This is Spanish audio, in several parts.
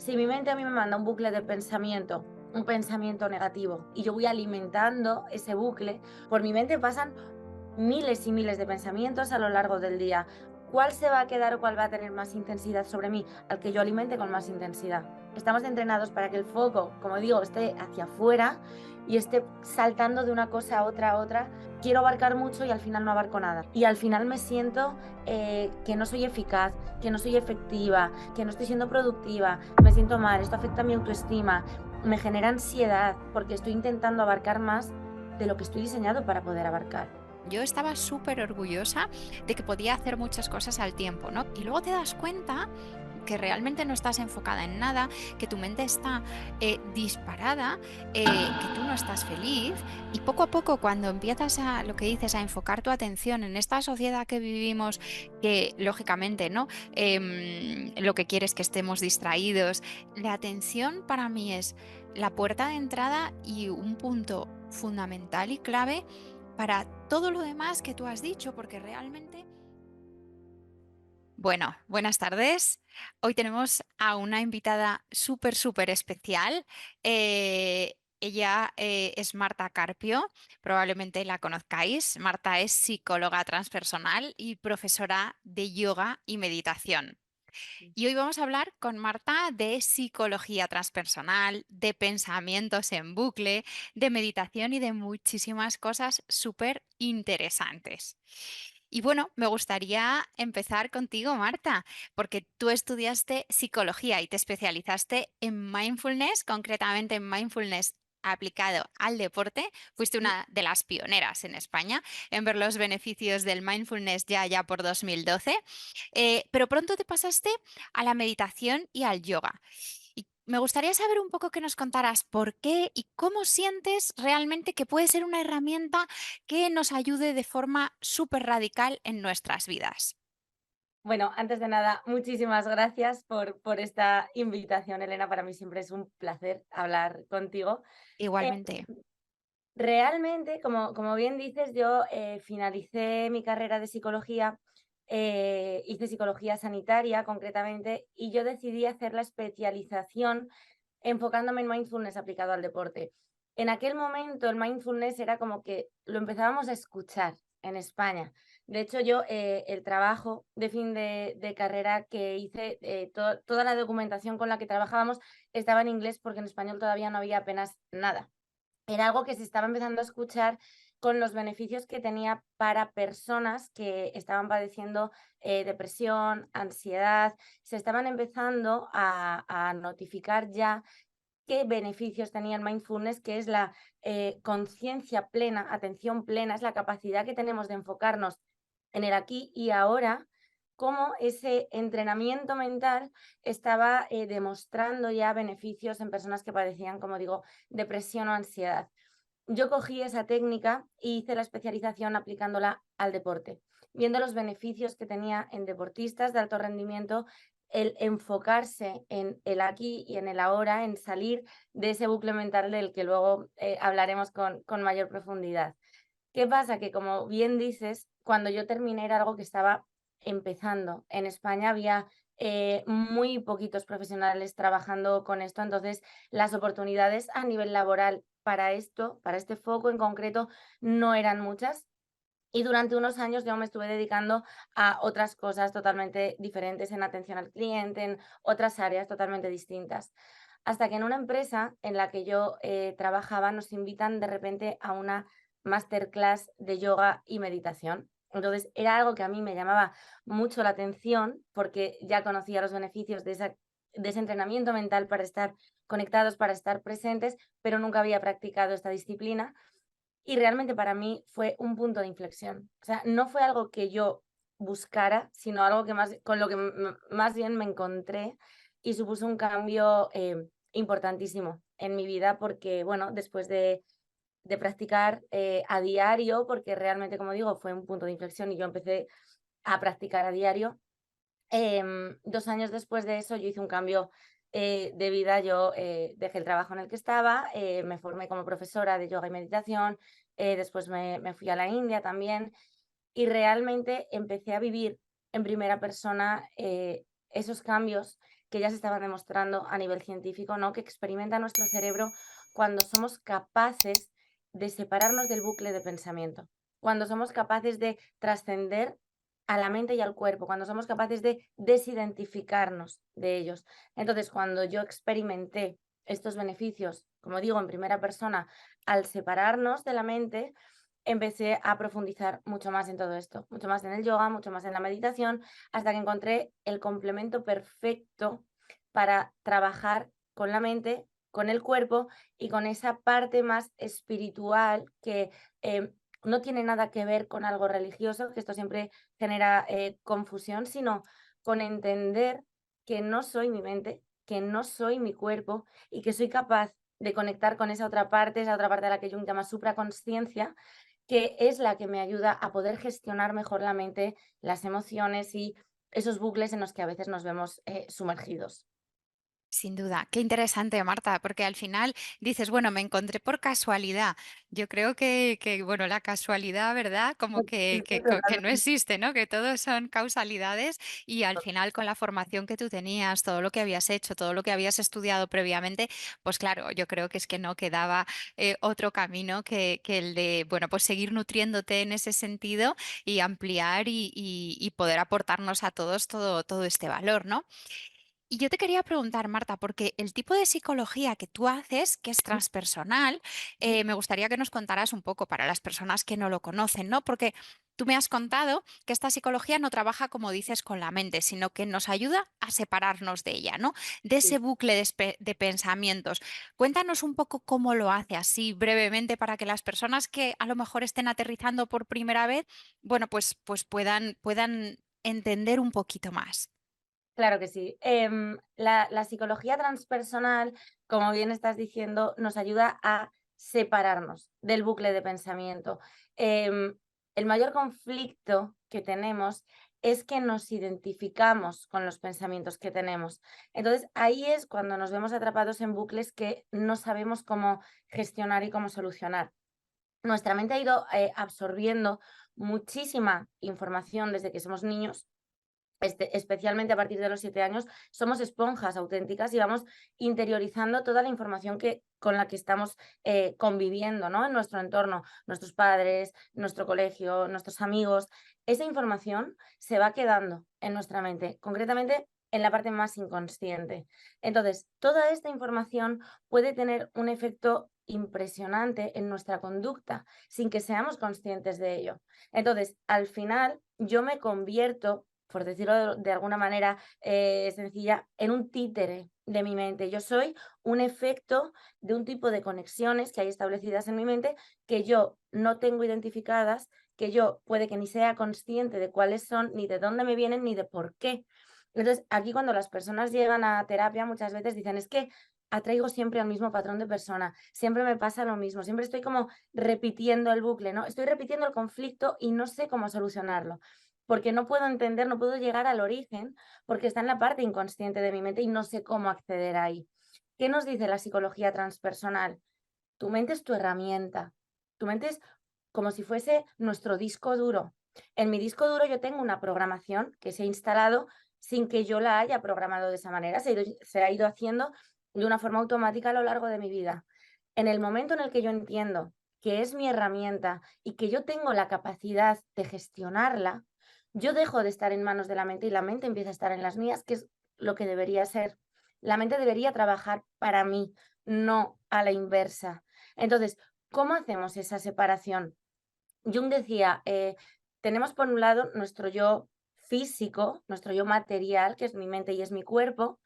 si mi mente a mí me manda un bucle de pensamiento, un pensamiento negativo, y yo voy alimentando ese bucle, por mi mente pasan miles y miles de pensamientos a lo largo del día. ¿Cuál se va a quedar o cuál va a tener más intensidad sobre mí? Al que yo alimente con más intensidad. Estamos entrenados para que el foco, como digo, esté hacia afuera y esté saltando de una cosa a otra. Quiero abarcar mucho y al final no abarco nada. Y al final me siento que no soy eficaz, que no soy efectiva, que no estoy siendo productiva, me siento mal, esto afecta a mi autoestima, me genera ansiedad porque estoy intentando abarcar más de lo que estoy diseñado para poder abarcar. Yo estaba súper orgullosa de que podía hacer muchas cosas al tiempo, ¿no? Y luego te das cuenta que realmente no estás enfocada en nada, que tu mente está disparada, que tú no estás feliz y poco a poco cuando empiezas a, lo que dices, a enfocar tu atención en esta sociedad que vivimos, que lógicamente, ¿no? Lo que quiere es que estemos distraídos. La atención para mí es la puerta de entrada y un punto fundamental y clave para todo lo demás que tú has dicho, porque realmente... Bueno, buenas tardes. Hoy tenemos a una invitada súper, súper especial. Ella es Marta Carpio, probablemente la conozcáis. Marta es psicóloga transpersonal y profesora de yoga y meditación. Y hoy vamos a hablar con Marta de psicología transpersonal, de pensamientos en bucle, de meditación y de muchísimas cosas súper interesantes. Y bueno, me gustaría empezar contigo, Marta, porque tú estudiaste psicología y te especializaste en mindfulness, concretamente en mindfulness aplicado al deporte. Fuiste Sí. una de las pioneras en España en ver los beneficios del mindfulness ya por 2012. Pero pronto te pasaste a la meditación y al yoga. Y me gustaría saber un poco que nos contaras por qué y cómo sientes realmente que puede ser una herramienta que nos ayude de forma súper radical en nuestras vidas. Bueno, antes de nada, muchísimas gracias por esta invitación, Elena. Para mí siempre es un placer hablar contigo. Eh, Igualmente. Realmente, como bien dices, yo finalicé mi carrera de psicología, hice psicología sanitaria concretamente, y yo decidí hacer la especialización enfocándome en mindfulness aplicado al deporte. En aquel momento el mindfulness era como que lo empezábamos a escuchar en España. De hecho, yo el trabajo de fin de carrera que hice, toda la documentación con la que trabajábamos estaba en inglés porque en español todavía no había apenas nada. Era algo que se estaba empezando a escuchar con los beneficios que tenía para personas que estaban padeciendo depresión, ansiedad. Se estaban empezando a notificar ya qué beneficios tenía el mindfulness, que es la conciencia plena, atención plena, es la capacidad que tenemos de enfocarnos en el aquí y ahora, cómo ese entrenamiento mental estaba demostrando ya beneficios en personas que padecían, como digo, depresión o ansiedad. Yo cogí esa técnica y hice la especialización aplicándola al deporte, viendo los beneficios que tenía en deportistas de alto rendimiento el enfocarse en el aquí y en el ahora, en salir de ese bucle mental del que luego hablaremos con mayor profundidad. ¿Qué pasa? Que como bien dices, cuando yo terminé era algo que estaba empezando. En España había muy poquitos profesionales trabajando con esto, entonces las oportunidades a nivel laboral para esto, para este foco en concreto, no eran muchas. Y durante unos años yo me estuve dedicando a otras cosas totalmente diferentes en atención al cliente, en otras áreas totalmente distintas. Hasta que en una empresa en la que yo trabajaba nos invitan de repente a una masterclass de yoga y meditación. Entonces era algo que a mí me llamaba mucho la atención porque ya conocía los beneficios de ese entrenamiento mental para estar conectados, para estar presentes, pero nunca había practicado esta disciplina y realmente para mí fue un punto de inflexión. O sea, no fue algo que yo buscara, sino algo que más, con lo que más bien me encontré y supuso un cambio importantísimo en mi vida porque, bueno, después de practicar a diario, porque realmente, como digo, fue un punto de inflexión y yo empecé a practicar a diario. 2 años después de eso, yo hice un cambio de vida. Yo dejé el trabajo en el que estaba, me formé como profesora de yoga y meditación, después me fui a la India también y realmente empecé a vivir en primera persona esos cambios que ya se estaban demostrando a nivel científico, ¿no? Que experimenta nuestro cerebro cuando somos capaces de separarnos del bucle de pensamiento, cuando somos capaces de trascender a la mente y al cuerpo, cuando somos capaces de desidentificarnos de ellos. Entonces, cuando yo experimenté estos beneficios, como digo, en primera persona, al separarnos de la mente, empecé a profundizar mucho más en todo esto, mucho más en el yoga, mucho más en la meditación, hasta que encontré el complemento perfecto para trabajar con la mente, con el cuerpo y con esa parte más espiritual que no tiene nada que ver con algo religioso, que esto siempre genera confusión, sino con entender que no soy mi mente, que no soy mi cuerpo y que soy capaz de conectar con esa otra parte a la que Jung llama supraconsciencia, que es la que me ayuda a poder gestionar mejor la mente, las emociones y esos bucles en los que a veces nos vemos sumergidos. Sin duda, qué interesante, Marta, porque al final dices, bueno, me encontré por casualidad. Yo creo bueno, la casualidad, ¿verdad? Como que no Totalmente. existe, ¿no? Que todo son causalidades y al final con la formación que tú tenías, todo lo que habías hecho, todo lo que habías estudiado previamente, pues claro, yo creo que es que no quedaba otro camino que el de, bueno, pues seguir nutriéndote en ese sentido y ampliar y poder aportarnos a todos todo este valor, ¿no? Y yo te quería preguntar, Marta, porque el tipo de psicología que tú haces, que es transpersonal, me gustaría que nos contaras un poco para las personas que no lo conocen, ¿no? Porque tú me has contado que esta psicología no trabaja, como dices, con la mente, sino que nos ayuda a separarnos de ella, ¿no? De ese Sí. bucle de pensamientos. Cuéntanos un poco cómo lo hace, así brevemente, para que las personas que a lo mejor estén aterrizando por primera vez, bueno, pues puedan entender un poquito más. Claro que sí. La psicología transpersonal, como bien estás diciendo, nos ayuda a separarnos del bucle de pensamiento. El mayor conflicto que tenemos es que nos identificamos con los pensamientos que tenemos. Entonces, ahí es cuando nos vemos atrapados en bucles que no sabemos cómo gestionar y cómo solucionar. Nuestra mente ha ido absorbiendo muchísima información desde que somos niños, especialmente a partir de los 7 años, somos esponjas auténticas y vamos interiorizando toda la información con la que estamos conviviendo, ¿no? En nuestro entorno, nuestros padres, nuestro colegio, nuestros amigos. Esa información se va quedando en nuestra mente, concretamente en la parte más inconsciente. Entonces, toda esta información puede tener un efecto impresionante en nuestra conducta sin que seamos conscientes de ello. Entonces, al final, yo me convierto, por decirlo de alguna manera sencilla, en un títere de mi mente. Yo soy un efecto de un tipo de conexiones que hay establecidas en mi mente que yo no tengo identificadas, que yo puede que ni sea consciente de cuáles son, ni de dónde me vienen, ni de por qué. Entonces, aquí cuando las personas llegan a terapia, muchas veces dicen, es que atraigo siempre al mismo patrón de persona, siempre me pasa lo mismo, siempre estoy como repitiendo el bucle, ¿no? Estoy repitiendo el conflicto y no sé cómo solucionarlo porque no puedo entender, no puedo llegar al origen, porque está en la parte inconsciente de mi mente y no sé cómo acceder ahí. ¿Qué nos dice la psicología transpersonal? Tu mente es tu herramienta. Tu mente es como si fuese nuestro disco duro. En mi disco duro yo tengo una programación que se ha instalado sin que yo la haya programado de esa manera. Se ha ido haciendo de una forma automática a lo largo de mi vida. En el momento en el que yo entiendo que es mi herramienta y que yo tengo la capacidad de gestionarla, yo dejo de estar en manos de la mente y la mente empieza a estar en las mías, que es lo que debería ser. La mente debería trabajar para mí, no a la inversa. Entonces, ¿cómo hacemos esa separación? Jung decía, tenemos por un lado nuestro yo físico, nuestro yo material, que es mi mente y es mi cuerpo,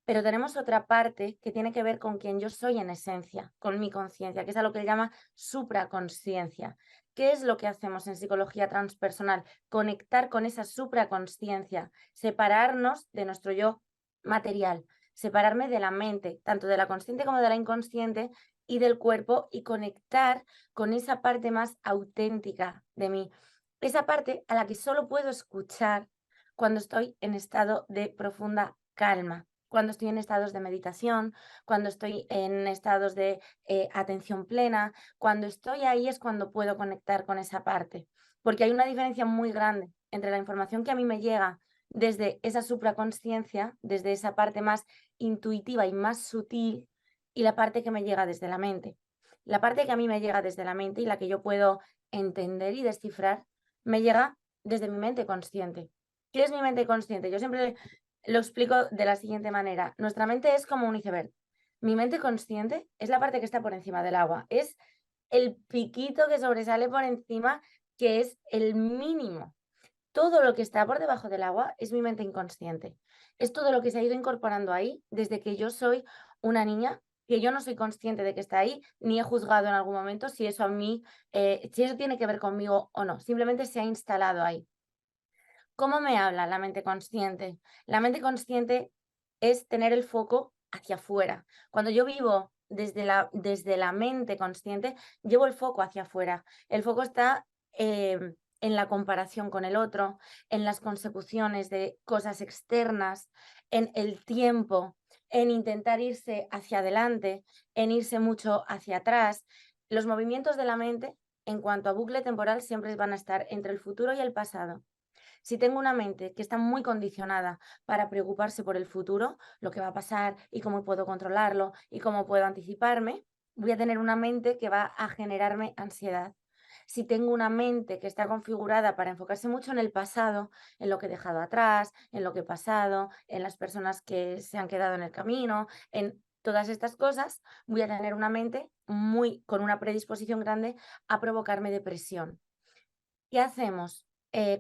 pero tenemos otra parte que tiene que ver con quien yo soy en esencia, con mi conciencia, que es a lo que él llama supraconsciencia. ¿Qué es lo que hacemos en psicología transpersonal? Conectar con esa supraconsciencia, separarnos de nuestro yo material, separarme de la mente, tanto de la consciente como de la inconsciente, y del cuerpo, y conectar con esa parte más auténtica de mí. Esa parte a la que solo puedo escuchar cuando estoy en estado de profunda calma, cuando estoy en estados de meditación, cuando estoy en estados de atención plena, cuando estoy ahí es cuando puedo conectar con esa parte, porque hay una diferencia muy grande entre la información que a mí me llega desde esa supraconsciencia, desde esa parte más intuitiva y más sutil, y la parte que me llega desde la mente. La parte que a mí me llega desde la mente y la que yo puedo entender y descifrar, me llega desde mi mente consciente. ¿Qué es mi mente consciente? Yo siempre lo explico de la siguiente manera. Nuestra mente es como un iceberg. Mi mente consciente es la parte que está por encima del agua, es el piquito que sobresale por encima, que es el mínimo. Todo lo que está por debajo del agua es mi mente inconsciente. Es todo lo que se ha ido incorporando ahí desde que yo soy una niña, que yo no soy consciente de que está ahí, ni he juzgado en algún momento si eso a mí, si eso tiene que ver conmigo o no. Simplemente se ha instalado ahí. ¿Cómo me habla la mente consciente? La mente consciente es tener el foco hacia afuera. Cuando yo vivo desde la mente consciente, llevo el foco hacia afuera. El foco está en la comparación con el otro, en las consecuciones de cosas externas, en el tiempo, en intentar irse hacia adelante, en irse mucho hacia atrás. Los movimientos de la mente, en cuanto a bucle temporal, siempre van a estar entre el futuro y el pasado. Si tengo una mente que está muy condicionada para preocuparse por el futuro, lo que va a pasar y cómo puedo controlarlo y cómo puedo anticiparme, voy a tener una mente que va a generarme ansiedad. Si tengo una mente que está configurada para enfocarse mucho en el pasado, en lo que he dejado atrás, en lo que he pasado, en las personas que se han quedado en el camino, en todas estas cosas, voy a tener una mente muy con una predisposición grande a provocarme depresión. ¿Qué hacemos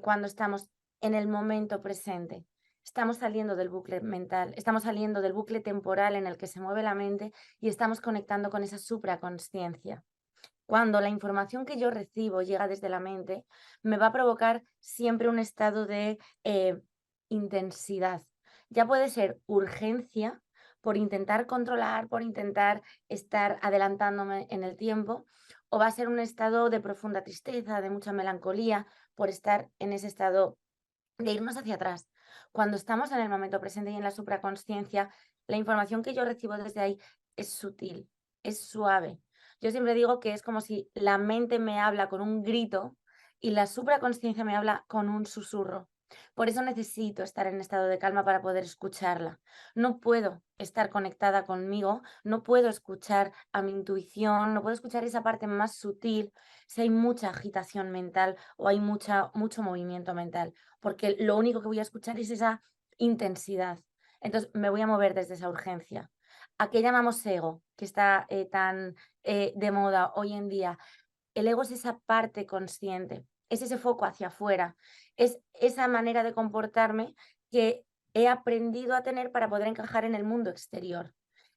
cuando estamos en el momento presente? Estamos saliendo del bucle mental, estamos saliendo del bucle temporal en el que se mueve la mente y estamos conectando con esa supraconsciencia. Cuando la información que yo recibo llega desde la mente, me va a provocar siempre un estado de intensidad. Ya puede ser urgencia por intentar controlar, por intentar estar adelantándome en el tiempo, o va a ser un estado de profunda tristeza, de mucha melancolía, por estar en ese estado de irnos hacia atrás. Cuando estamos en el momento presente y en la supraconsciencia, la información que yo recibo desde ahí es sutil, es suave. Yo siempre digo que es como si la mente me habla con un grito y la supraconsciencia me habla con un susurro. Por eso necesito estar en estado de calma para poder escucharla. No puedo estar conectada conmigo, no puedo escuchar a mi intuición, no puedo escuchar esa parte más sutil si hay mucha agitación mental o hay mucho movimiento mental, porque lo único que voy a escuchar es esa intensidad. Entonces me voy a mover desde esa urgencia. ¿A qué llamamos ego? Que está tan de moda hoy en día. El ego es esa parte consciente, es ese foco hacia afuera, es esa manera de comportarme que he aprendido a tener para poder encajar en el mundo exterior.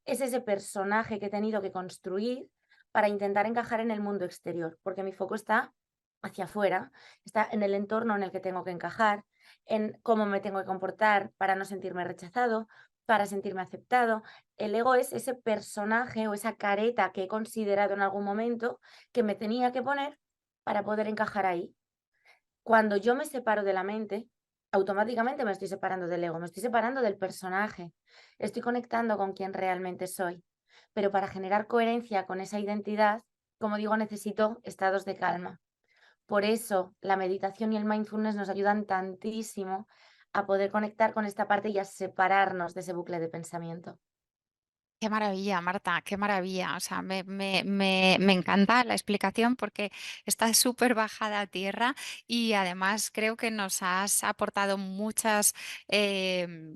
Es ese personaje que he tenido que construir para intentar encajar en el mundo exterior, porque mi foco está hacia afuera, está en el entorno en el que tengo que encajar, en cómo me tengo que comportar para no sentirme rechazado, para sentirme aceptado. El ego es ese personaje o esa careta que he considerado en algún momento que me tenía que poner para poder encajar ahí. Cuando yo me separo de la mente, automáticamente me estoy separando del ego, me estoy separando del personaje, estoy conectando con quien realmente soy. Pero para generar coherencia con esa identidad, como digo, necesito estados de calma. Por eso la meditación y el mindfulness nos ayudan tantísimo a poder conectar con esta parte y a separarnos de ese bucle de pensamiento. Qué maravilla, Marta, qué maravilla. O sea, me encanta la explicación porque está súper bajada a tierra y además creo que nos has aportado muchas,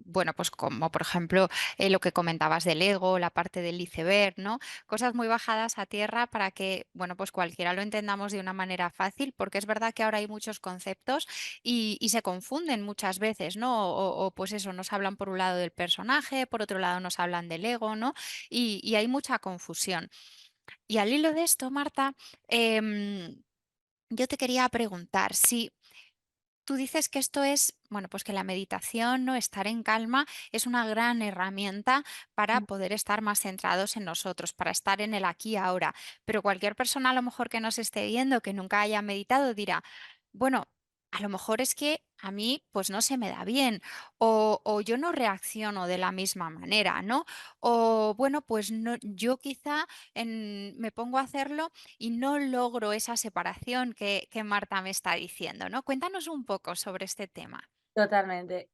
bueno, pues como por ejemplo lo que comentabas del ego, la parte del iceberg, ¿no? Cosas muy bajadas a tierra para que, bueno, pues cualquiera lo entendamos de una manera fácil, porque es verdad que ahora hay muchos conceptos y se confunden muchas veces, ¿no? O pues eso, nos hablan por un lado del personaje, por otro lado nos hablan del ego, ¿no? Y hay mucha confusión. Y al hilo de esto, Marta, yo te quería preguntar si tú dices que esto es, bueno, pues que la meditación, ¿no? Estar en calma es una gran herramienta para poder estar más centrados en nosotros, para estar en el aquí y ahora. Pero cualquier persona a lo mejor que nos esté viendo, que nunca haya meditado, dirá, bueno, a lo mejor es que a mí pues no se me da bien o yo no reacciono de la misma manera, ¿no? O bueno, pues no, yo quizá me pongo a hacerlo y no logro esa separación que Marta me está diciendo, ¿no? Cuéntanos un poco sobre este tema. Totalmente.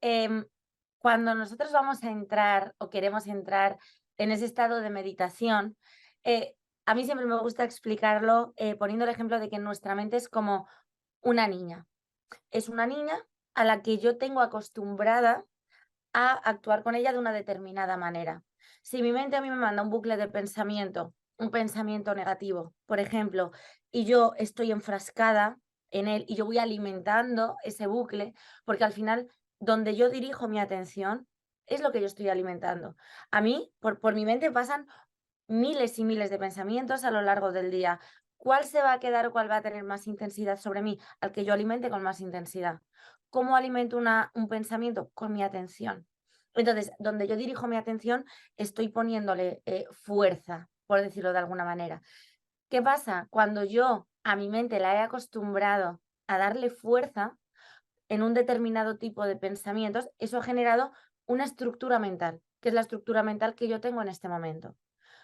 Cuando nosotros vamos a entrar o queremos entrar en ese estado de meditación, eh, a mí siempre me gusta explicarlo poniendo el ejemplo de que nuestra mente es como una niña. Es una niña a la que yo tengo acostumbrada a actuar con ella de una determinada manera. Si mi mente a mí me manda un bucle de pensamiento, un pensamiento negativo, por ejemplo, y yo estoy enfrascada en él y yo voy alimentando ese bucle, porque al final donde yo dirijo mi atención es lo que yo estoy alimentando. A mí, por mi mente pasan miles y miles de pensamientos a lo largo del día. ¿Cuál se va a quedar o cuál va a tener más intensidad sobre mí? Al que yo alimente con más intensidad. ¿Cómo alimento un pensamiento? Con mi atención. Entonces, donde yo dirijo mi atención, estoy poniéndole fuerza, por decirlo de alguna manera. ¿Qué pasa? Cuando yo a mi mente la he acostumbrado a darle fuerza en un determinado tipo de pensamientos, eso ha generado una estructura mental, que es la estructura mental que yo tengo en este momento.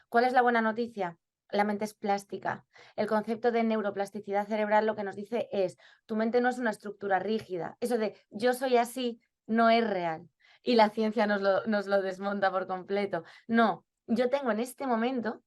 ¿Cuál es la buena noticia? La mente es plástica. El concepto de neuroplasticidad cerebral lo que nos dice es, tu mente no es una estructura rígida. Eso de yo soy así no es real. Y la ciencia nos lo desmonta por completo. No, yo tengo en este momento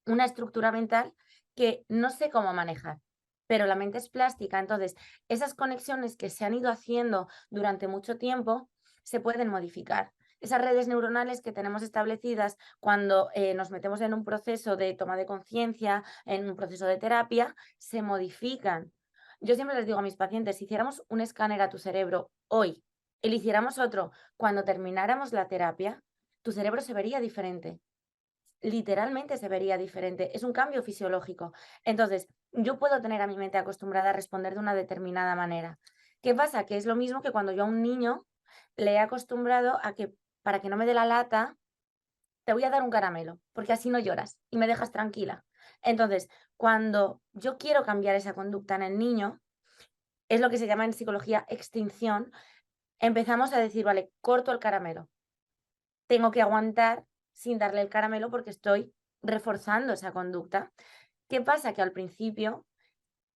una estructura mental que no sé cómo manejar, pero la mente es plástica. Entonces, esas conexiones que se han ido haciendo durante mucho tiempo se pueden modificar. Esas redes neuronales que tenemos establecidas cuando nos metemos en un proceso de toma de conciencia, en un proceso de terapia, se modifican. Yo siempre les digo a mis pacientes, si hiciéramos un escáner a tu cerebro hoy y le hiciéramos otro cuando termináramos la terapia, tu cerebro se vería diferente, literalmente se vería diferente. Es un cambio fisiológico. Entonces, yo puedo tener a mi mente acostumbrada a responder de una determinada manera. ¿Qué pasa? Que es lo mismo que cuando yo a un niño le he acostumbrado a que para que no me dé la lata, te voy a dar un caramelo, porque así no lloras y me dejas tranquila. Entonces, cuando yo quiero cambiar esa conducta en el niño, es lo que se llama en psicología extinción, empezamos a decir, vale, corto el caramelo, tengo que aguantar sin darle el caramelo porque estoy reforzando esa conducta. ¿Qué pasa? Que al principio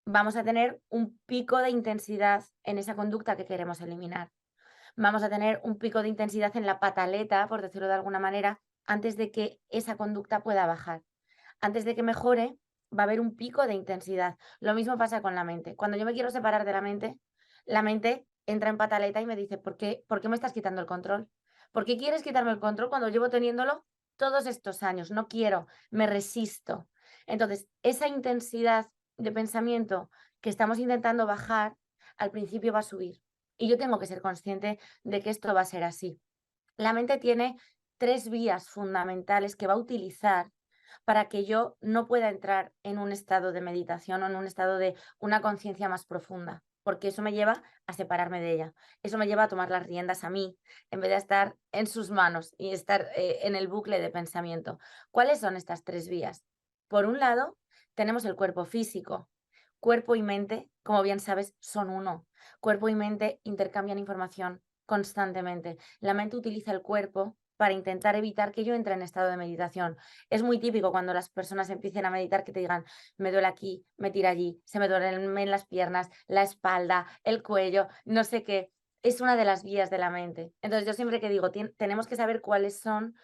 vamos a tener un pico de intensidad en esa conducta que queremos eliminar. Vamos a tener un pico de intensidad en la pataleta, por decirlo de alguna manera, antes de que esa conducta pueda bajar. Antes de que mejore, va a haber un pico de intensidad. Lo mismo pasa con la mente. Cuando yo me quiero separar de la mente entra en pataleta y me dice, ¿por qué me estás quitando el control? ¿Por qué quieres quitarme el control cuando llevo teniéndolo todos estos años? No quiero, me resisto. Entonces, esa intensidad de pensamiento que estamos intentando bajar, al principio va a subir. Y yo tengo que ser consciente de que esto va a ser así. La mente tiene tres vías fundamentales que va a utilizar para que yo no pueda entrar en un estado de meditación o en un estado de una conciencia más profunda, porque eso me lleva a separarme de ella. Eso me lleva a tomar las riendas a mí, en vez de estar en sus manos y estar en el bucle de pensamiento. ¿Cuáles son estas tres vías? Por un lado, tenemos el cuerpo físico. Cuerpo y mente, como bien sabes, son uno. Cuerpo y mente intercambian información constantemente. La mente utiliza el cuerpo para intentar evitar que yo entre en estado de meditación. Es muy típico cuando las personas empiecen a meditar que te digan, me duele aquí, me tira allí, se me duelen las piernas, la espalda, el cuello, no sé qué. Es una de las vías de la mente. Entonces yo siempre que digo, tenemos que saber cuáles son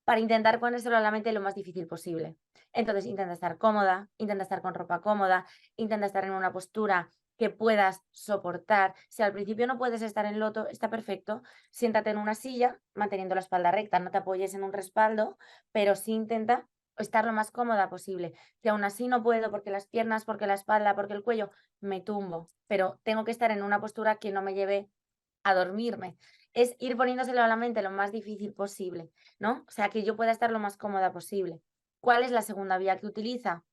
para intentar ponérselo a la mente lo más difícil posible. Entonces intenta estar cómoda, intenta estar con ropa cómoda, intenta estar en una postura que puedas soportar. Si al principio no puedes estar en loto, está perfecto. Siéntate en una silla, manteniendo la espalda recta, no te apoyes en un respaldo, pero sí intenta estar lo más cómoda posible. Si aún así no puedo porque las piernas, porque la espalda, porque el cuello, me tumbo, pero tengo que estar en una postura que no me lleve a dormirme. Es ir poniéndoselo a la mente lo más difícil posible, ¿no? O sea, que yo pueda estar lo más cómoda posible. ¿Cuál es la segunda vía que utiliza?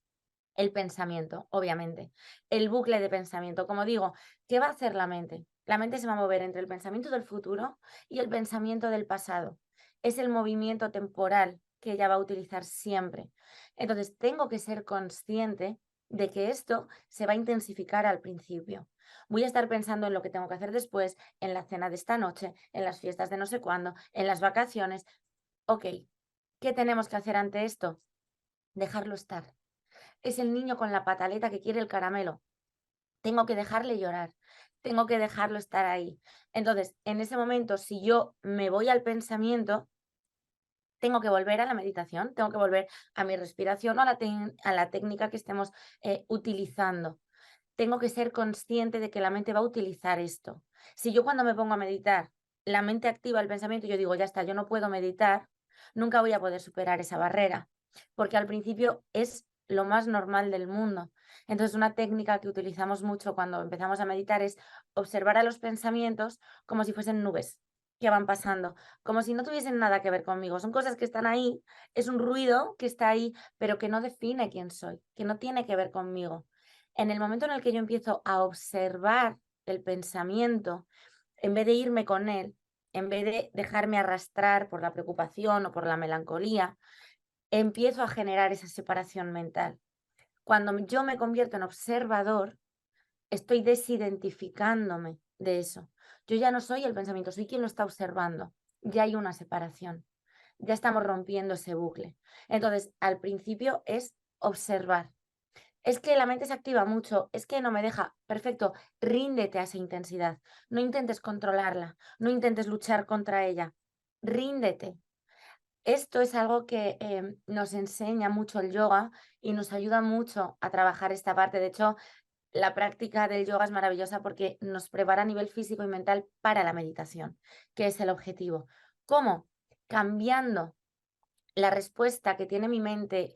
El pensamiento, obviamente. El bucle de pensamiento. Como digo, ¿qué va a hacer la mente? La mente se va a mover entre el pensamiento del futuro y el pensamiento del pasado. Es el movimiento temporal que ella va a utilizar siempre. Entonces, tengo que ser consciente de que esto se va a intensificar al principio. Voy a estar pensando en lo que tengo que hacer después, en la cena de esta noche, en las fiestas de no sé cuándo, en las vacaciones. Ok, ¿qué tenemos que hacer ante esto? Dejarlo estar. Es el niño con la pataleta que quiere el caramelo. Tengo que dejarle llorar. tengo que dejarlo estar ahí. Entonces, en ese momento, si yo me voy al pensamiento, tengo que volver a la meditación, tengo que volver a mi respiración o a la técnica que estemos utilizando. Tengo que ser consciente de que la mente va a utilizar esto. Si yo cuando me pongo a meditar, la mente activa el pensamiento y yo digo, ya está, yo no puedo meditar, nunca voy a poder superar esa barrera, porque al principio es lo más normal del mundo. Entonces, una técnica que utilizamos mucho cuando empezamos a meditar es observar a los pensamientos como si fuesen nubes que van pasando, como si no tuviesen nada que ver conmigo. Son cosas que están ahí, es un ruido que está ahí, pero que no define quién soy, que no tiene que ver conmigo. En el momento en el que yo empiezo a observar el pensamiento, en vez de irme con él, en vez de dejarme arrastrar por la preocupación o por la melancolía, empiezo a generar esa separación mental. Cuando yo me convierto en observador, estoy desidentificándome de eso. Yo ya no soy el pensamiento, soy quien lo está observando. Ya hay una separación. Ya estamos rompiendo ese bucle. Entonces, al principio es observar. Es que la mente se activa mucho, es que no me deja. Perfecto, ríndete a esa intensidad. No intentes controlarla, no intentes luchar contra ella. Ríndete. Esto es algo que nos enseña mucho el yoga y nos ayuda mucho a trabajar esta parte. De hecho, la práctica del yoga es maravillosa porque nos prepara a nivel físico y mental para la meditación, que es el objetivo. ¿Cómo? Cambiando la respuesta que tiene mi mente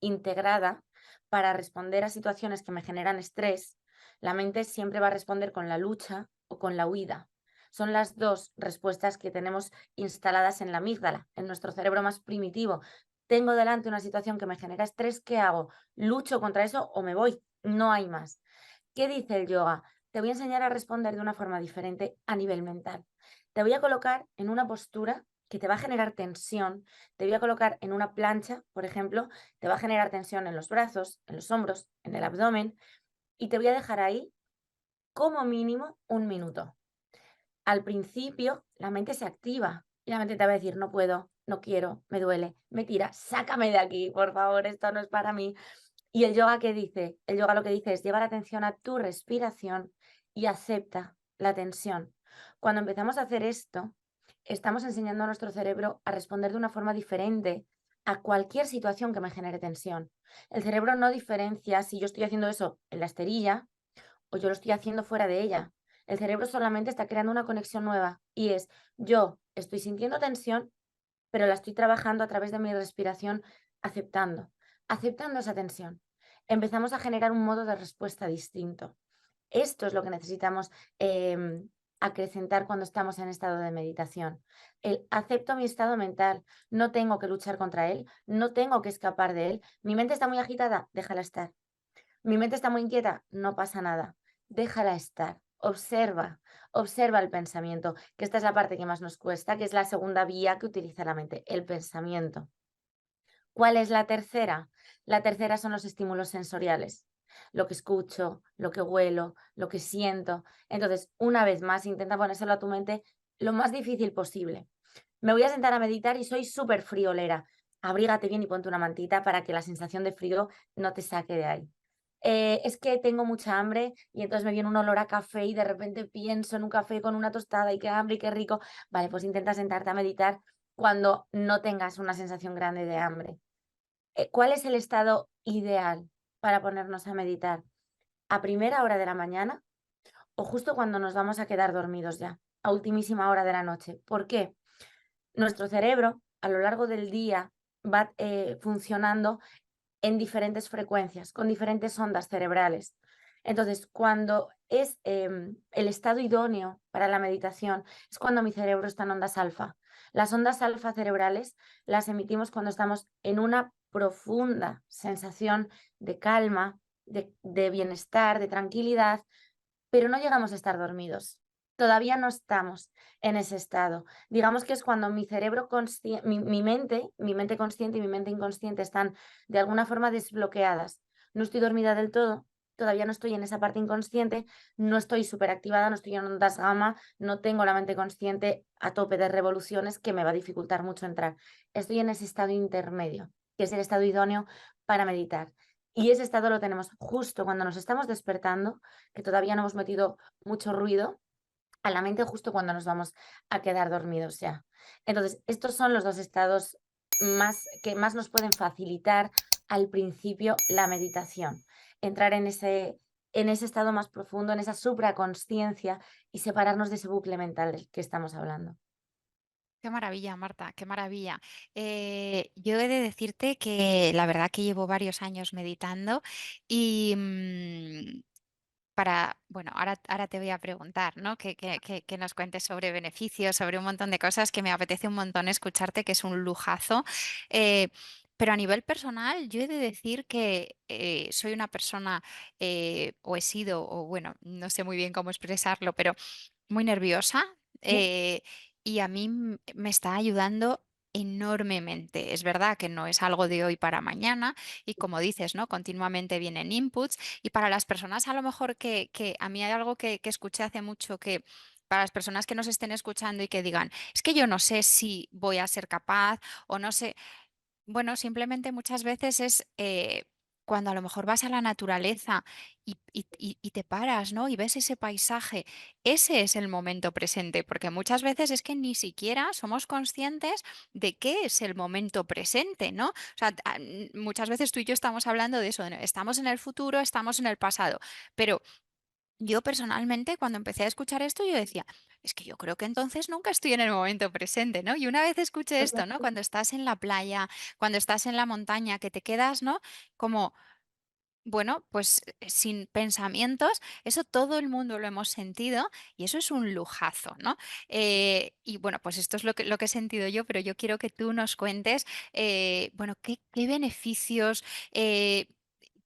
integrada para responder a situaciones que me generan estrés. La mente siempre va a responder con la lucha o con la huida. Son las dos respuestas que tenemos instaladas en la amígdala, en nuestro cerebro más primitivo. Tengo delante una situación que me genera estrés, ¿qué hago? ¿Lucho contra eso o me voy? No hay más. ¿Qué dice el yoga? Te voy a enseñar a responder de una forma diferente a nivel mental. Te voy a colocar en una postura que te va a generar tensión. Te voy a colocar en una plancha, por ejemplo, te va a generar tensión en los brazos, en los hombros, en el abdomen, y te voy a dejar ahí como mínimo 1 minuto. Al principio, la mente se activa y la mente te va a decir, no puedo, no quiero, me duele, me tira, sácame de aquí, por favor, esto no es para mí. ¿Y el yoga qué dice? El yoga lo que dice es lleva la atención a tu respiración y acepta la tensión. Cuando empezamos a hacer esto, estamos enseñando a nuestro cerebro a responder de una forma diferente a cualquier situación que me genere tensión. El cerebro no diferencia si yo estoy haciendo eso en la esterilla o yo lo estoy haciendo fuera de ella. El cerebro solamente está creando una conexión nueva y es yo estoy sintiendo tensión, pero la estoy trabajando a través de mi respiración, aceptando, aceptando esa tensión. Empezamos a generar un modo de respuesta distinto. Esto es lo que necesitamos acrecentar cuando estamos en estado de meditación. El acepto mi estado mental, no tengo que luchar contra él, no tengo que escapar de él. Mi mente está muy agitada, déjala estar. Mi mente está muy inquieta, no pasa nada, déjala estar. Observa, observa el pensamiento, que esta es la parte que más nos cuesta, que es la segunda vía que utiliza la mente, el pensamiento. ¿Cuál es la tercera? La tercera son los estímulos sensoriales. Lo que escucho, lo que huelo, lo que siento. Entonces, una vez más, intenta ponérselo a tu mente lo más difícil posible. Me voy a sentar a meditar y soy súper friolera. Abrígate bien y ponte una mantita para que la sensación de frío no te saque de ahí. Es que tengo mucha hambre y entonces me viene un olor a café y de repente pienso en un café con una tostada y qué hambre y qué rico. Vale, pues intenta sentarte a meditar cuando no tengas una sensación grande de hambre. ¿Cuál es el estado ideal para ponernos a meditar? ¿A primera hora de la mañana o justo cuando nos vamos a quedar dormidos ya, a ultimísima hora de la noche? ¿Por qué? Nuestro cerebro a lo largo del día va funcionando en diferentes frecuencias, con diferentes ondas cerebrales. Entonces, cuando es el estado idóneo para la meditación, es cuando mi cerebro está en ondas alfa. Las ondas alfa cerebrales las emitimos cuando estamos en una profunda sensación de calma, de bienestar, de tranquilidad, pero no llegamos a estar dormidos. Todavía no estamos en ese estado. Digamos que es cuando mi cerebro consciente, mi mente consciente y mi mente inconsciente están de alguna forma desbloqueadas. No estoy dormida del todo, todavía no estoy en esa parte inconsciente, no estoy superactivada, no estoy en ondas gamma, no tengo la mente consciente a tope de revoluciones que me va a dificultar mucho entrar. Estoy en ese estado intermedio, que es el estado idóneo para meditar. Y ese estado lo tenemos justo cuando nos estamos despertando, que todavía no hemos metido mucho ruido a la mente justo cuando nos vamos a quedar dormidos ya. Entonces, estos son los 2 estados que más nos pueden facilitar al principio la meditación. Entrar en ese estado más profundo, en esa supraconsciencia y separarnos de ese bucle mental del que estamos hablando. Qué maravilla, Marta, qué maravilla. Yo he de decirte que la verdad que llevo varios años meditando y bueno, ahora te voy a preguntar, ¿no? Que nos cuentes sobre beneficios, sobre un montón de cosas que me apetece un montón escucharte, que es un lujazo. Eh, pero a nivel personal, yo he de decir que soy una persona, o he sido, o bueno, no sé muy bien cómo expresarlo, pero muy nerviosa, Sí, y a mí me está ayudando enormemente. Es verdad que no es algo de hoy para mañana y como dices, ¿no? Continuamente vienen inputs y para las personas a lo mejor que a mí hay algo que escuché hace mucho que para las personas que nos estén escuchando y que digan, es que yo no sé si voy a ser capaz o no sé. Bueno, simplemente muchas veces es cuando a lo mejor vas a la naturaleza y te paras, ¿no? Y ves ese paisaje. Ese es el momento presente, porque muchas veces es que ni siquiera somos conscientes de qué es el momento presente, ¿no? O sea, muchas veces tú y yo estamos hablando de eso, estamos en el futuro, estamos en el pasado, pero yo personalmente, cuando empecé a escuchar esto, yo decía, es que yo creo que entonces nunca estoy en el momento presente, ¿no? Y una vez escuché esto, ¿no? Cuando estás en la playa, cuando estás en la montaña, que te quedas, ¿no? Como, bueno, pues sin pensamientos, eso todo el mundo lo hemos sentido y eso es un lujazo, ¿no? Y bueno, pues esto es lo que he sentido yo, pero yo quiero que tú nos cuentes, bueno, qué beneficios,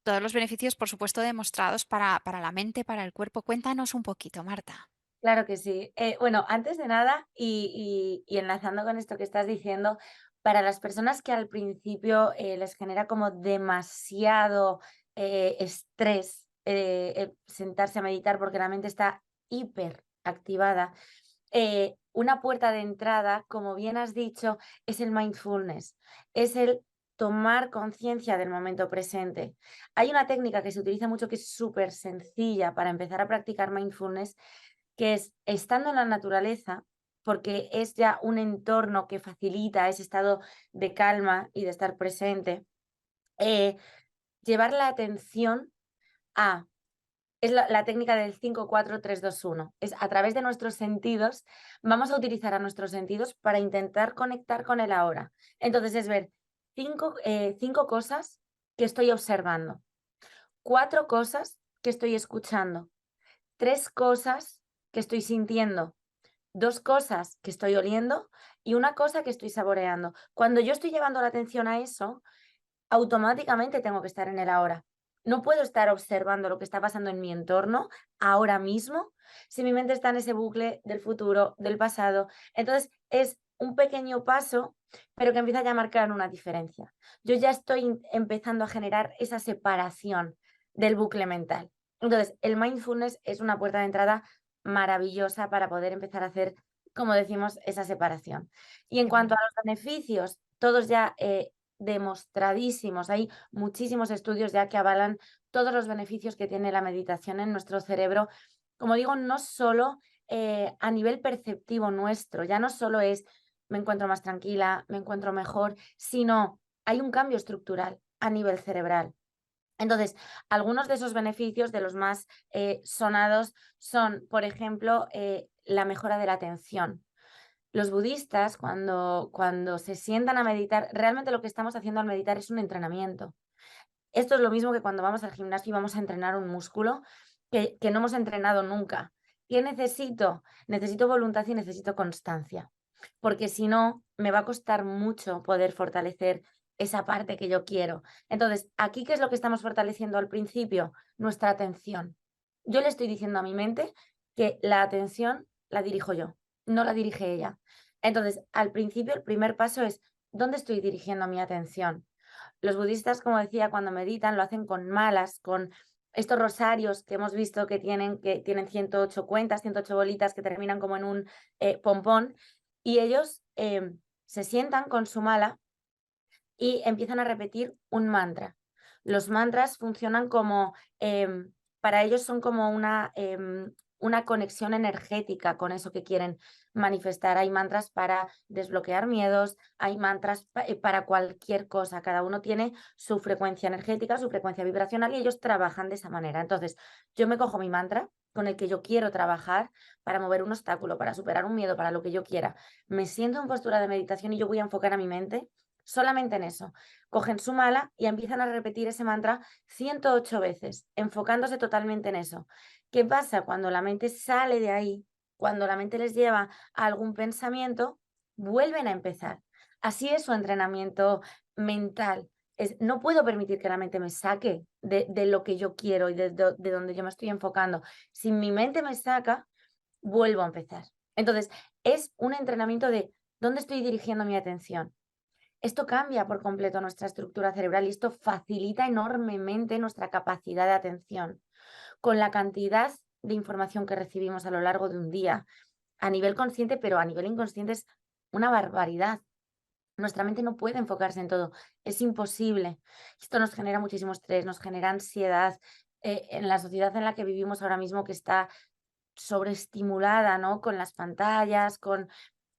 todos los beneficios, por supuesto, demostrados para la mente, para el cuerpo. Cuéntanos un poquito, Marta. claro que sí. Bueno, antes de nada, y enlazando con esto que estás diciendo, para las personas que al principio les genera como demasiado estrés sentarse a meditar porque la mente está hiperactivada, una puerta de entrada, como bien has dicho, es el mindfulness, es el tomar conciencia del momento presente. Hay una técnica que se utiliza mucho que es súper sencilla para empezar a practicar mindfulness, que es estando en la naturaleza, porque es ya un entorno que facilita ese estado de calma y de estar presente, eh, llevar la atención a es la técnica del 5-4-3-2-1. Es a través de nuestros sentidos, vamos a utilizar a nuestros sentidos para intentar conectar con el ahora. Entonces, es ver 5 cosas que estoy observando, 4 cosas que estoy escuchando, 3 cosas que estoy sintiendo, 2 cosas que estoy oliendo y una cosa que estoy saboreando. Cuando yo estoy llevando la atención a eso, automáticamente tengo que estar en el ahora. No puedo estar observando lo que está pasando en mi entorno ahora mismo si mi mente está en ese bucle del futuro, del pasado. Entonces, es un pequeño paso, pero que empieza ya a marcar una diferencia. Yo ya estoy empezando a generar esa separación del bucle mental. Entonces, el mindfulness es una puerta de entrada maravillosa para poder empezar a hacer, como decimos, esa separación. Y en Qué cuanto a bueno. los beneficios, todos ya demostradísimos. Hay muchísimos estudios ya que avalan todos los beneficios que tiene la meditación en nuestro cerebro. Como digo, no solo a nivel perceptivo nuestro, ya no solo es me encuentro más tranquila, me encuentro mejor, sino hay un cambio estructural a nivel cerebral. Entonces, algunos de esos beneficios, de los más sonados, son, por ejemplo, la mejora de la atención. Los budistas, cuando se sientan a meditar, realmente lo que estamos haciendo al meditar es un entrenamiento. Esto es lo mismo que cuando vamos al gimnasio y vamos a entrenar un músculo que no hemos entrenado nunca. ¿Qué necesito? Necesito voluntad y necesito constancia, porque si no, me va a costar mucho poder fortalecer esa parte que yo quiero. Entonces, aquí, ¿qué es lo que estamos fortaleciendo al principio? Nuestra atención. Yo le estoy diciendo a mi mente que la atención la dirijo yo, no la dirige ella. Entonces, al principio, el primer paso es, ¿dónde estoy dirigiendo mi atención? Los budistas, como decía, cuando meditan lo hacen con malas, con estos rosarios que hemos visto que tienen 108 cuentas, 108 bolitas que terminan como en un pompón, y ellos se sientan con su mala y empiezan a repetir un mantra. Los mantras funcionan como, para ellos son como una conexión energética con eso que quieren manifestar. Hay mantras para desbloquear miedos, hay mantras para cualquier cosa. Cada uno tiene su frecuencia energética, su frecuencia vibracional y ellos trabajan de esa manera. Entonces, yo me cojo mi mantra con el que yo quiero trabajar para mover un obstáculo, para superar un miedo, para lo que yo quiera. Me siento en postura de meditación y yo voy a enfocar a mi mente solamente en eso. Cogen su mala y empiezan a repetir ese mantra 108 veces, enfocándose totalmente en eso. ¿Qué pasa? Cuando la mente sale de ahí, cuando la mente les lleva a algún pensamiento, vuelven a empezar. Así es su entrenamiento mental. No puedo permitir que la mente me saque de lo que yo quiero y de donde yo me estoy enfocando. Si mi mente me saca, vuelvo a empezar. Entonces, es un entrenamiento de dónde estoy dirigiendo mi atención. Esto cambia por completo nuestra estructura cerebral y esto facilita enormemente nuestra capacidad de atención. Con la cantidad de información que recibimos a lo largo de un día, a nivel consciente, pero a nivel inconsciente es una barbaridad. Nuestra mente no puede enfocarse en todo, es imposible. Esto nos genera muchísimo estrés, nos genera ansiedad. En la sociedad en la que vivimos ahora mismo, que está sobreestimulada, ¿no? Con las pantallas, con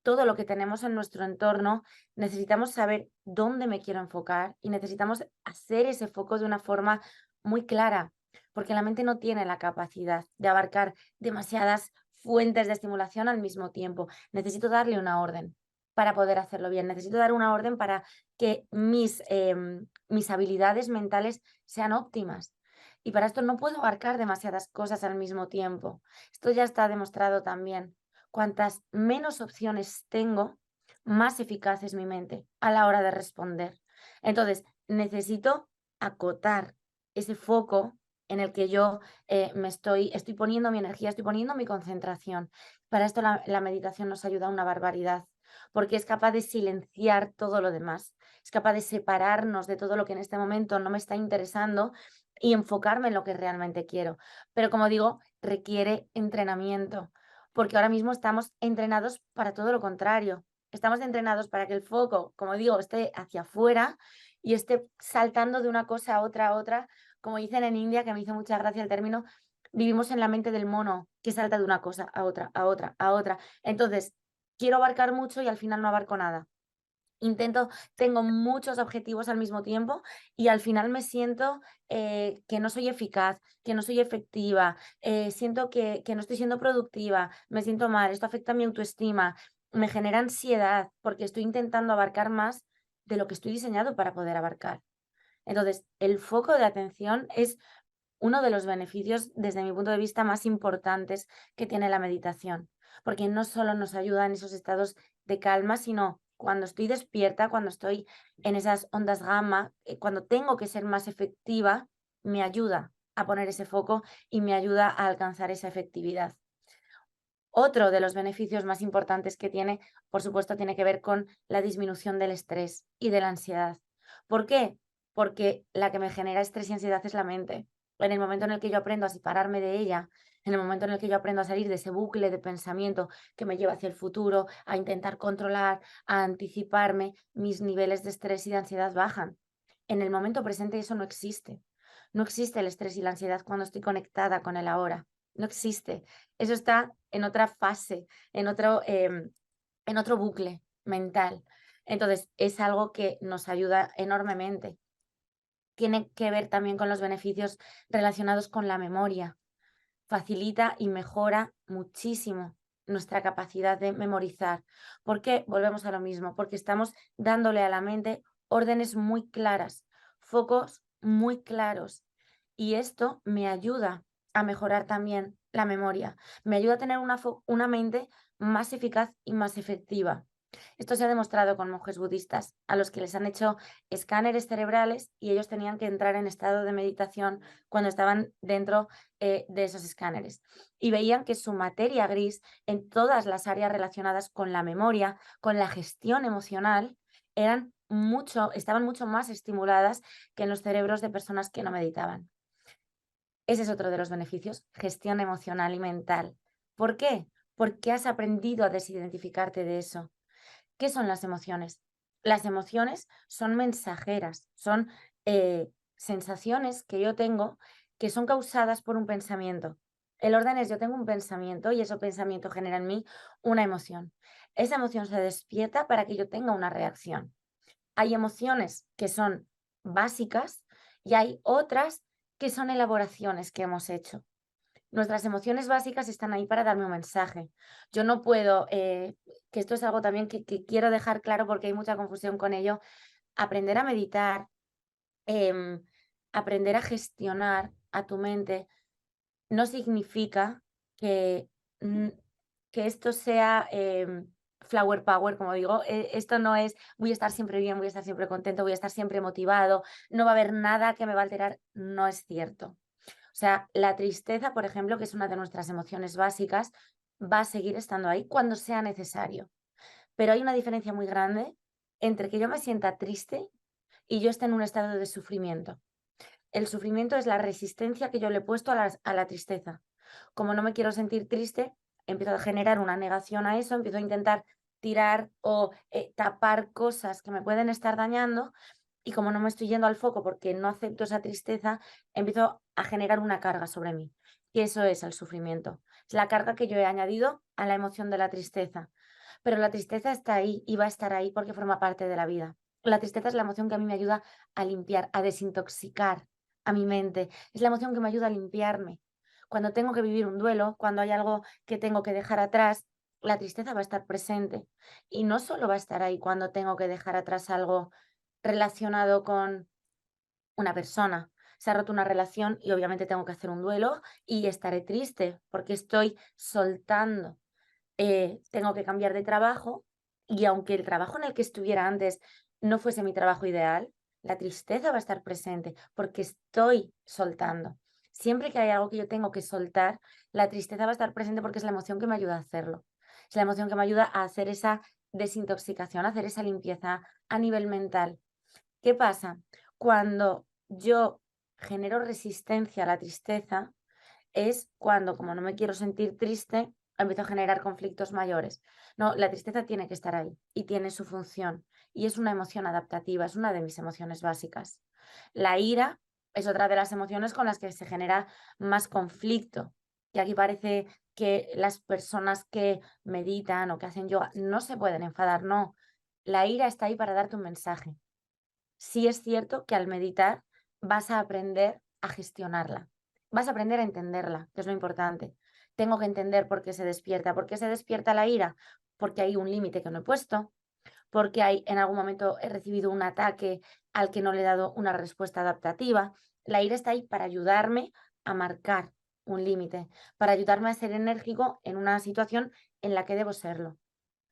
todo lo que tenemos en nuestro entorno, necesitamos saber dónde me quiero enfocar y necesitamos hacer ese foco de una forma muy clara, porque la mente no tiene la capacidad de abarcar demasiadas fuentes de estimulación al mismo tiempo. Necesito darle una orden para poder hacerlo bien. Necesito dar una orden para que mis habilidades mentales sean óptimas. Y para esto no puedo abarcar demasiadas cosas al mismo tiempo. Esto ya está demostrado también. Cuantas menos opciones tengo, más eficaz es mi mente a la hora de responder. Entonces, necesito acotar ese foco en el que yo estoy poniendo mi energía, estoy poniendo mi concentración. Para esto la meditación nos ayuda una barbaridad, porque es capaz de silenciar todo lo demás, es capaz de separarnos de todo lo que en este momento no me está interesando y enfocarme en lo que realmente quiero. Pero como digo, requiere entrenamiento, porque ahora mismo estamos entrenados para todo lo contrario. Estamos entrenados para que el foco, como digo, esté hacia afuera y esté saltando de una cosa a otra. Como dicen en India, que me hizo mucha gracia el término, vivimos en la mente del mono, que salta de una cosa a otra, a otra, a otra. Entonces, quiero abarcar mucho y al final no abarco nada. Tengo muchos objetivos al mismo tiempo y al final me siento que no soy eficaz, que no soy efectiva, siento que no estoy siendo productiva, me siento mal, esto afecta a mi autoestima, me genera ansiedad porque estoy intentando abarcar más de lo que estoy diseñado para poder abarcar. Entonces, el foco de atención es uno de los beneficios, desde mi punto de vista, más importantes que tiene la meditación, porque no solo nos ayuda en esos estados de calma, sino cuando estoy despierta, cuando estoy en esas ondas gamma, cuando tengo que ser más efectiva, me ayuda a poner ese foco y me ayuda a alcanzar esa efectividad. Otro de los beneficios más importantes que tiene, por supuesto, tiene que ver con la disminución del estrés y de la ansiedad. ¿Por qué? Porque la que me genera estrés y ansiedad es la mente. En el momento en el que yo aprendo a separarme de ella, en el momento en el que yo aprendo a salir de ese bucle de pensamiento que me lleva hacia el futuro, a intentar controlar, a anticiparme, mis niveles de estrés y de ansiedad bajan. En el momento presente eso no existe. No existe el estrés y la ansiedad cuando estoy conectada con el ahora. No existe. Eso está en otra fase, en otro bucle mental. Entonces, es algo que nos ayuda enormemente. Tiene que ver también con los beneficios relacionados con la memoria. Facilita y mejora muchísimo nuestra capacidad de memorizar. ¿Por qué? Volvemos a lo mismo, porque estamos dándole a la mente órdenes muy claras, focos muy claros. Y esto me ayuda a mejorar también la memoria. Me ayuda a tener una mente más eficaz y más efectiva. Esto se ha demostrado con monjes budistas a los que les han hecho escáneres cerebrales y ellos tenían que entrar en estado de meditación cuando estaban dentro de esos escáneres. Y veían que su materia gris en todas las áreas relacionadas con la memoria, con la gestión emocional, estaban mucho más estimuladas que en los cerebros de personas que no meditaban. Ese es otro de los beneficios, gestión emocional y mental. ¿Por qué? Porque has aprendido a desidentificarte de eso. ¿Qué son las emociones? Las emociones son mensajeras, son sensaciones que yo tengo que son causadas por un pensamiento. El orden es, yo tengo un pensamiento y ese pensamiento genera en mí una emoción. Esa emoción se despierta para que yo tenga una reacción. Hay emociones que son básicas y hay otras que son elaboraciones que hemos hecho. Nuestras emociones básicas están ahí para darme un mensaje. Yo no puedo, que esto es algo también que quiero dejar claro porque hay mucha confusión con ello, aprender a meditar, em, aprender a gestionar a tu mente no significa que, mm, que esto sea flower power, como digo. Esto no es voy a estar siempre bien, voy a estar siempre contento, voy a estar siempre motivado, no va a haber nada que me va a alterar. No es cierto. O sea, la tristeza, por ejemplo, que es una de nuestras emociones básicas, va a seguir estando ahí cuando sea necesario. Pero hay una diferencia muy grande entre que yo me sienta triste y yo esté en un estado de sufrimiento. El sufrimiento es la resistencia que yo le he puesto a la tristeza. Como no me quiero sentir triste, empiezo a generar una negación a eso, empiezo a intentar tirar o tapar cosas que me pueden estar dañando y como no me estoy yendo al foco porque no acepto esa tristeza, empiezo a generar una carga sobre mí. Y eso es el sufrimiento. Es la carga que yo he añadido a la emoción de la tristeza. Pero la tristeza está ahí y va a estar ahí porque forma parte de la vida. La tristeza es la emoción que a mí me ayuda a limpiar, a desintoxicar a mi mente. Es la emoción que me ayuda a limpiarme. Cuando tengo que vivir un duelo, cuando hay algo que tengo que dejar atrás, la tristeza va a estar presente. Y no solo va a estar ahí cuando tengo que dejar atrás algo relacionado con una persona. Se ha roto una relación y obviamente tengo que hacer un duelo y estaré triste porque estoy soltando. Tengo que cambiar de trabajo y aunque el trabajo en el que estuviera antes no fuese mi trabajo ideal, la tristeza va a estar presente porque estoy soltando. Siempre que hay algo que yo tengo que soltar, la tristeza va a estar presente porque es la emoción que me ayuda a hacerlo. Es la emoción que me ayuda a hacer esa desintoxicación, a hacer esa limpieza a nivel mental. ¿Qué pasa? Cuando yo genero resistencia a la tristeza, es cuando, como no me quiero sentir triste, empiezo a generar conflictos mayores. No, la tristeza tiene que estar ahí y tiene su función. Y es una emoción adaptativa, es una de mis emociones básicas. La ira es otra de las emociones con las que se genera más conflicto. Y aquí parece que las personas que meditan o que hacen yoga no se pueden enfadar, no. La ira está ahí para darte un mensaje. Sí es cierto que al meditar vas a aprender a gestionarla, vas a aprender a entenderla, que es lo importante. Tengo que entender por qué se despierta. ¿Por qué se despierta la ira? Porque hay un límite que no he puesto, porque en algún momento he recibido un ataque al que no le he dado una respuesta adaptativa. La ira está ahí para ayudarme a marcar un límite, para ayudarme a ser enérgico en una situación en la que debo serlo,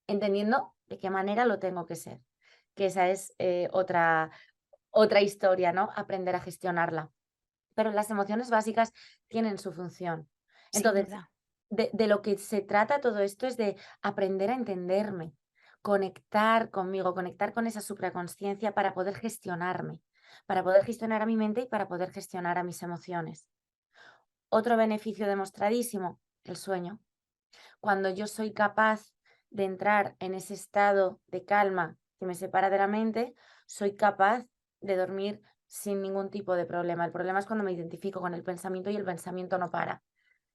entendiendo de qué manera lo tengo que ser, que esa es otra historia, ¿no? Aprender a gestionarla. Pero las emociones básicas tienen su función. Sin Entonces, duda. de lo que se trata todo esto es de aprender a entenderme, conectar conmigo, conectar con esa supraconsciencia para poder gestionarme, para poder gestionar a mi mente y para poder gestionar a mis emociones. Otro beneficio demostradísimo, el sueño. Cuando yo soy capaz de entrar en ese estado de calma que me separa de la mente, soy capaz de dormir sin ningún tipo de problema. El problema es cuando me identifico con el pensamiento y el pensamiento no para.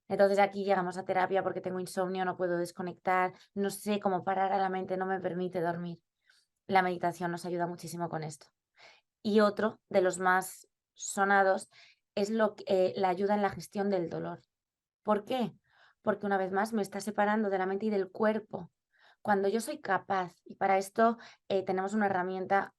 Entonces aquí llegamos a terapia porque tengo insomnio, no puedo desconectar, no sé cómo parar a la mente, no me permite dormir. La meditación nos ayuda muchísimo con esto. Y otro de los más sonados es la ayuda en la gestión del dolor. ¿Por qué? Porque una vez más me está separando de la mente y del cuerpo. Cuando yo soy capaz, y para esto tenemos una herramienta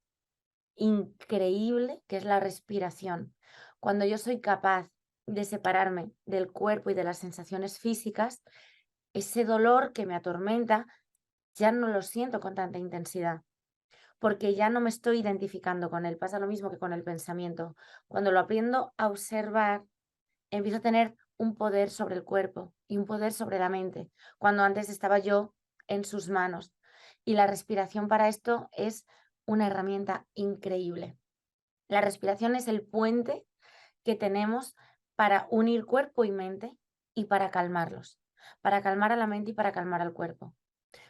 increíble que es la respiración. Cuando yo soy capaz de separarme del cuerpo y de las sensaciones físicas, ese dolor que me atormenta ya no lo siento con tanta intensidad, porque ya no me estoy identificando con él. Pasa lo mismo que con el pensamiento. Cuando lo aprendo a observar, empiezo a tener un poder sobre el cuerpo y un poder sobre la mente, cuando antes estaba yo en sus manos. Y la respiración para esto es una herramienta increíble. La respiración es el puente que tenemos para unir cuerpo y mente y para calmarlos, para calmar a la mente y para calmar al cuerpo.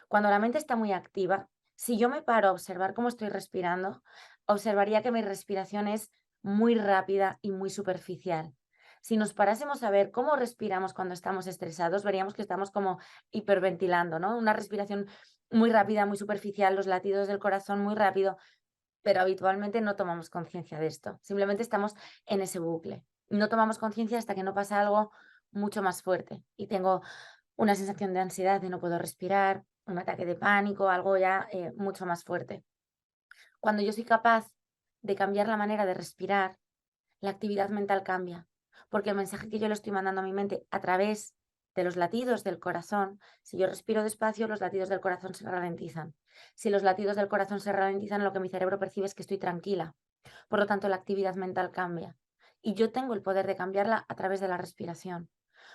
Cuando la mente está muy activa, si yo me paro a observar cómo estoy respirando, observaría que mi respiración es muy rápida y muy superficial. Si nos parásemos a ver cómo respiramos cuando estamos estresados, veríamos que estamos como hiperventilando, ¿no? Una respiración muy rápida, muy superficial, los latidos del corazón muy rápido, pero habitualmente no tomamos conciencia de esto. Simplemente estamos en ese bucle. No tomamos conciencia hasta que no pasa algo mucho más fuerte y tengo una sensación de ansiedad, de no puedo respirar, un ataque de pánico, algo ya mucho más fuerte. Cuando yo soy capaz de cambiar la manera de respirar, la actividad mental cambia, porque el mensaje que yo le estoy mandando a mi mente a través de los latidos del corazón, si yo respiro despacio, los latidos del corazón se ralentizan. Si los latidos del corazón se ralentizan, lo que mi cerebro percibe es que estoy tranquila. Por lo tanto, la actividad mental cambia. Y yo tengo el poder de cambiarla a través de la respiración.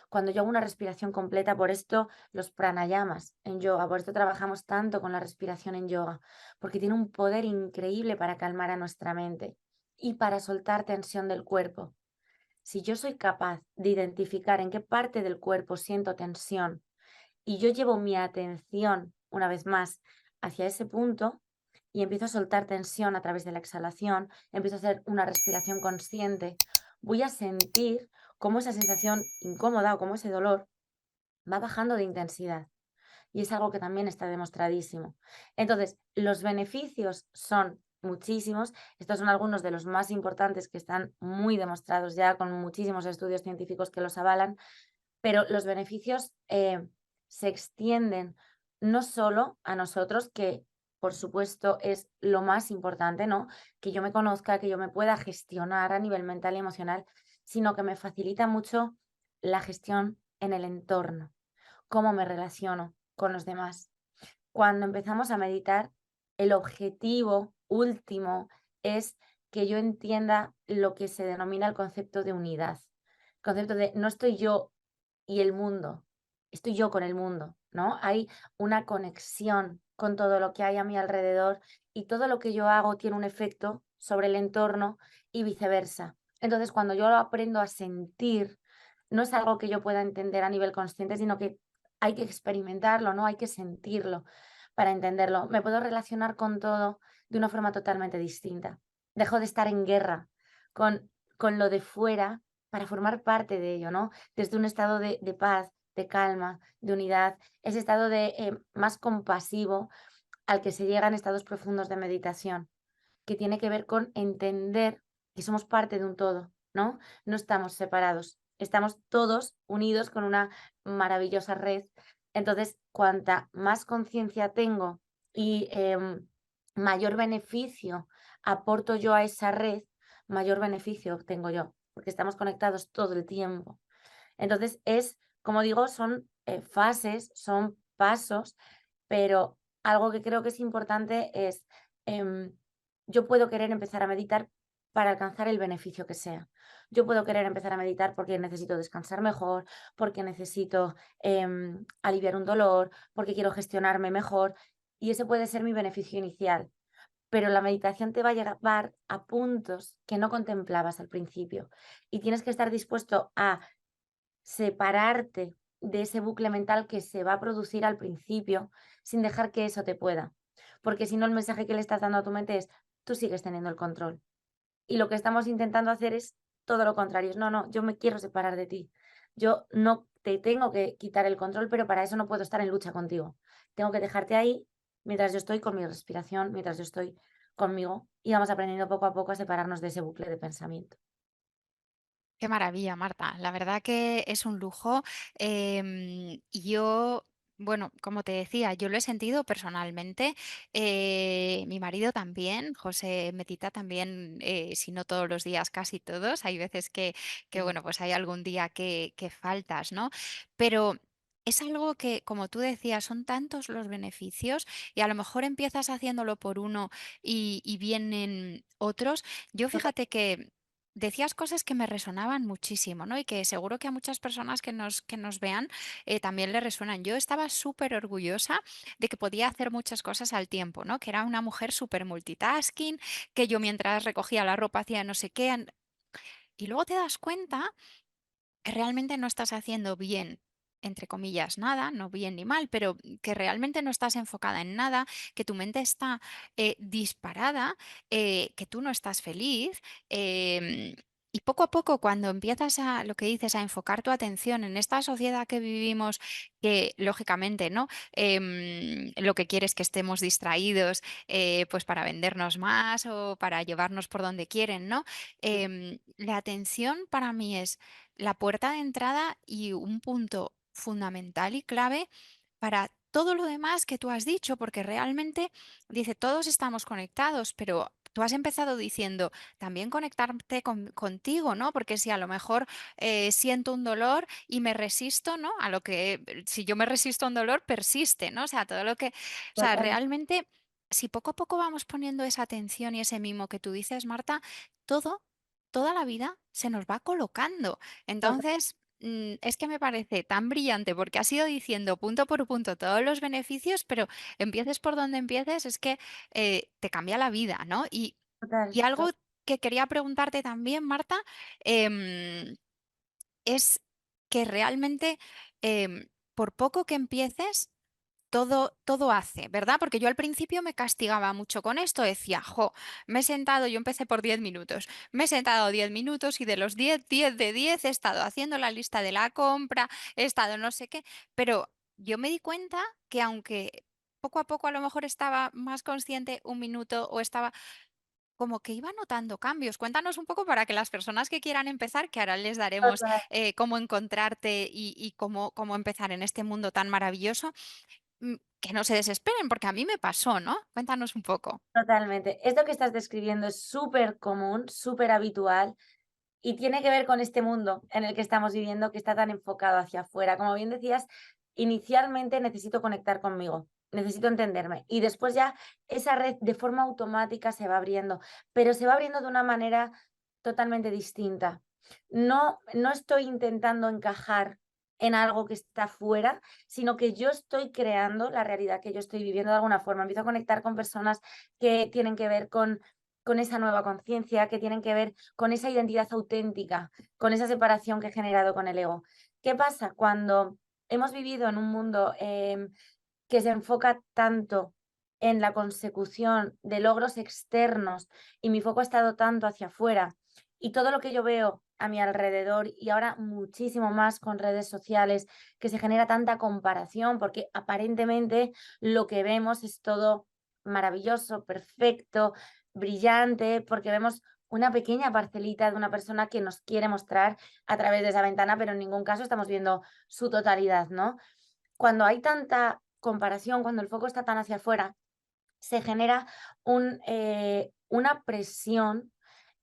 Cuando yo hago una respiración completa, por esto los pranayamas en yoga, por esto trabajamos tanto con la respiración en yoga, porque tiene un poder increíble para calmar a nuestra mente y para soltar tensión del cuerpo. Si yo soy capaz de identificar en qué parte del cuerpo siento tensión y yo llevo mi atención, una vez más, hacia ese punto y empiezo a soltar tensión a través de la exhalación, empiezo a hacer una respiración consciente, voy a sentir cómo esa sensación incómoda o cómo ese dolor va bajando de intensidad. Y es algo que también está demostradísimo. Entonces, los beneficios son muchísimos. Estos son algunos de los más importantes que están muy demostrados ya con muchísimos estudios científicos que los avalan, pero los beneficios se extienden no solo a nosotros, que por supuesto es lo más importante, ¿no? Que yo me conozca, que yo me pueda gestionar a nivel mental y emocional, sino que me facilita mucho la gestión en el entorno, cómo me relaciono con los demás. Cuando empezamos a meditar, el objetivo último es que yo entienda lo que se denomina el concepto de unidad. El concepto de no estoy yo y el mundo, estoy yo con el mundo, ¿no? Hay una conexión con todo lo que hay a mi alrededor y todo lo que yo hago tiene un efecto sobre el entorno y viceversa. Entonces, cuando yo lo aprendo a sentir, no es algo que yo pueda entender a nivel consciente, sino que hay que experimentarlo, ¿no? Hay que sentirlo para entenderlo. Me puedo relacionar con todo de una forma totalmente distinta. Dejo de estar en guerra con lo de fuera para formar parte de ello, ¿no? Desde un estado de paz, de calma, de unidad, ese estado de más compasivo al que se llega en estados profundos de meditación, que tiene que ver con entender que somos parte de un todo, ¿no? No estamos separados, estamos todos unidos con una maravillosa red. Entonces, cuanta más conciencia tengo y mayor beneficio aporto yo a esa red, mayor beneficio obtengo yo, porque estamos conectados todo el tiempo. Entonces, como digo, son fases, son pasos, pero algo que creo que es importante es, em, yo puedo querer empezar a meditar para alcanzar el beneficio que sea. Yo puedo querer empezar a meditar porque necesito descansar mejor, porque necesito aliviar un dolor, porque quiero gestionarme mejor, y ese puede ser mi beneficio inicial. Pero la meditación te va a llevar a puntos que no contemplabas al principio y tienes que estar dispuesto a separarte de ese bucle mental que se va a producir al principio, sin dejar que eso te pueda. Porque si no, el mensaje que le estás dando a tu mente es, tú sigues teniendo el control. Y lo que estamos intentando hacer es todo lo contrario. Es, no, no, yo me quiero separar de ti. Yo no te tengo que quitar el control, pero para eso no puedo estar en lucha contigo. Tengo que dejarte ahí mientras yo estoy con mi respiración, mientras yo estoy conmigo y vamos aprendiendo poco a poco a separarnos de ese bucle de pensamiento. Qué maravilla, Marta. La verdad que es un lujo. Y yo, bueno, como te decía, yo lo he sentido personalmente. Mi marido también, José Metita también, si no todos los días, casi todos. Hay veces que Mm. bueno, pues hay algún día que faltas, ¿no? Pero es algo que, como tú decías, son tantos los beneficios y a lo mejor empiezas haciéndolo por uno y vienen otros. Yo Total. fíjate que decías cosas que me resonaban muchísimo, ¿no? Y que seguro que a muchas personas que nos vean también le resuenan. Yo estaba súper orgullosa de que podía hacer muchas cosas al tiempo, ¿no? Que era una mujer súper multitasking, que yo mientras recogía la ropa hacía no sé qué. Y luego te das cuenta que realmente no estás haciendo bien entre comillas, nada, no bien ni mal, pero que realmente no estás enfocada en nada, que tu mente está disparada, que tú no estás feliz. Y poco a poco, cuando empiezas a, lo que dices, a enfocar tu atención en esta sociedad que vivimos, que lógicamente, ¿no? Lo que quiere es que estemos distraídos, pues para vendernos más o para llevarnos por donde quieren, ¿no? La atención para mí es la puerta de entrada y un punto fundamental y clave para todo lo demás que tú has dicho, porque realmente, dice, todos estamos conectados, pero tú has empezado diciendo también conectarte contigo, ¿no? Porque si a lo mejor siento un dolor y me resisto, ¿no? A lo que, si yo me resisto a un dolor, persiste, ¿no? O sea, todo lo que, o sea, Total, realmente, si poco a poco vamos poniendo esa atención y ese mimo que tú dices, Marta, todo, toda la vida se nos va colocando. total, Entonces, es que me parece tan brillante porque has ido diciendo punto por punto todos los beneficios, pero empieces por donde empieces, es que te cambia la vida, ¿no? total, Y algo que quería preguntarte también, Marta, em, es que realmente, por poco que empieces, todo hace, ¿verdad? Porque yo al principio me castigaba mucho con esto, decía, jo, me he sentado, yo empecé por 10 minutos, me he sentado 10 minutos y de los 10, 10 de 10 he estado haciendo la lista de la compra, he estado no sé qué, pero yo me di cuenta que aunque poco a poco a lo mejor estaba más consciente un minuto o estaba como que iba notando cambios. Cuéntanos un poco para que las personas que quieran empezar, que ahora les daremos total. cómo encontrarte y cómo empezar en este mundo tan maravilloso, que no se desesperen, porque a mí me pasó, ¿no? Cuéntanos un poco. Totalmente. Esto que estás describiendo es súper común, súper habitual y tiene que ver con este mundo en el que estamos viviendo que está tan enfocado hacia afuera. Como bien decías, inicialmente necesito conectar conmigo, necesito entenderme y después ya esa red de forma automática se va abriendo, pero se va abriendo de una manera totalmente distinta. No estoy intentando encajar en algo que está fuera, sino que yo estoy creando la realidad que yo estoy viviendo de alguna forma. Empiezo a conectar con personas que tienen que ver con esa nueva conciencia, que tienen que ver con esa identidad auténtica, con esa separación que he generado con el ego. ¿Qué pasa cuando hemos vivido en un mundo que se enfoca tanto en la consecución de logros externos y mi foco ha estado tanto hacia afuera y todo lo que yo veo a mi alrededor y ahora muchísimo más con redes sociales que se genera tanta comparación porque aparentemente lo que vemos es todo maravilloso, perfecto, brillante, porque vemos una pequeña parcelita de una persona que nos quiere mostrar a través de esa ventana, pero en ningún caso estamos viendo su totalidad, ¿no? Cuando hay tanta comparación, cuando el foco está tan hacia afuera, se genera una presión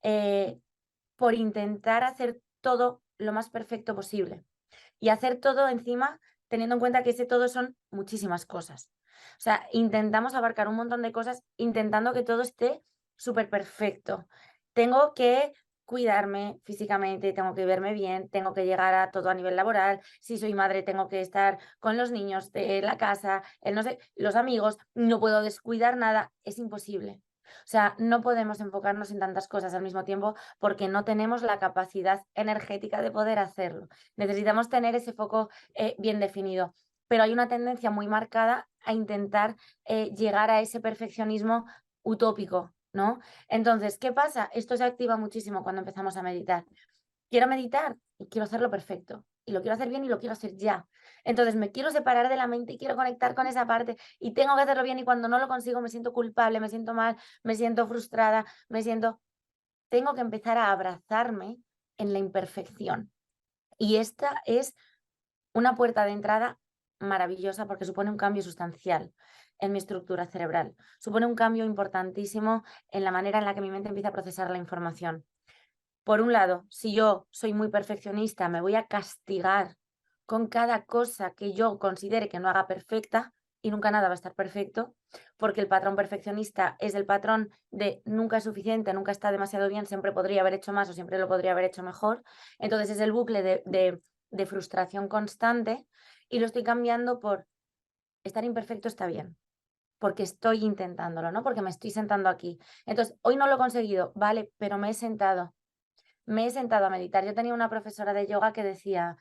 eh, por intentar hacer todo lo más perfecto posible y hacer todo encima teniendo en cuenta que ese todo son muchísimas cosas. O sea, intentamos abarcar un montón de cosas intentando que todo esté súper perfecto. Tengo que cuidarme físicamente, tengo que verme bien, tengo que llegar a todo a nivel laboral. Si soy madre, tengo que estar con los niños de la casa, el no sé, los amigos, no puedo descuidar nada, es imposible. O sea, no podemos enfocarnos en tantas cosas al mismo tiempo porque no tenemos la capacidad energética de poder hacerlo. Necesitamos tener ese foco bien definido, pero hay una tendencia muy marcada a intentar llegar a ese perfeccionismo utópico, ¿no? Entonces, ¿qué pasa? Esto se activa muchísimo cuando empezamos a meditar. Quiero meditar y quiero hacerlo perfecto. Y lo quiero hacer bien y lo quiero hacer ya. Entonces me quiero separar de la mente y quiero conectar con esa parte y tengo que hacerlo bien y cuando no lo consigo me siento culpable, me siento mal, me siento frustrada, me siento... Tengo que empezar a abrazarme en la imperfección. Y esta es una puerta de entrada maravillosa porque supone un cambio sustancial en mi estructura cerebral. Supone un cambio importantísimo en la manera en la que mi mente empieza a procesar la información. Por un lado, si yo soy muy perfeccionista, me voy a castigar con cada cosa que yo considere que no haga perfecta y nunca nada va a estar perfecto, porque el patrón perfeccionista es el patrón de nunca es suficiente, nunca está demasiado bien, siempre podría haber hecho más o siempre lo podría haber hecho mejor. Entonces es el bucle de frustración constante y lo estoy cambiando por estar imperfecto está bien, porque estoy intentándolo, ¿no? Porque me estoy sentando aquí. Entonces, hoy no lo he conseguido, vale, pero me he sentado a meditar. Yo tenía una profesora de yoga que decía,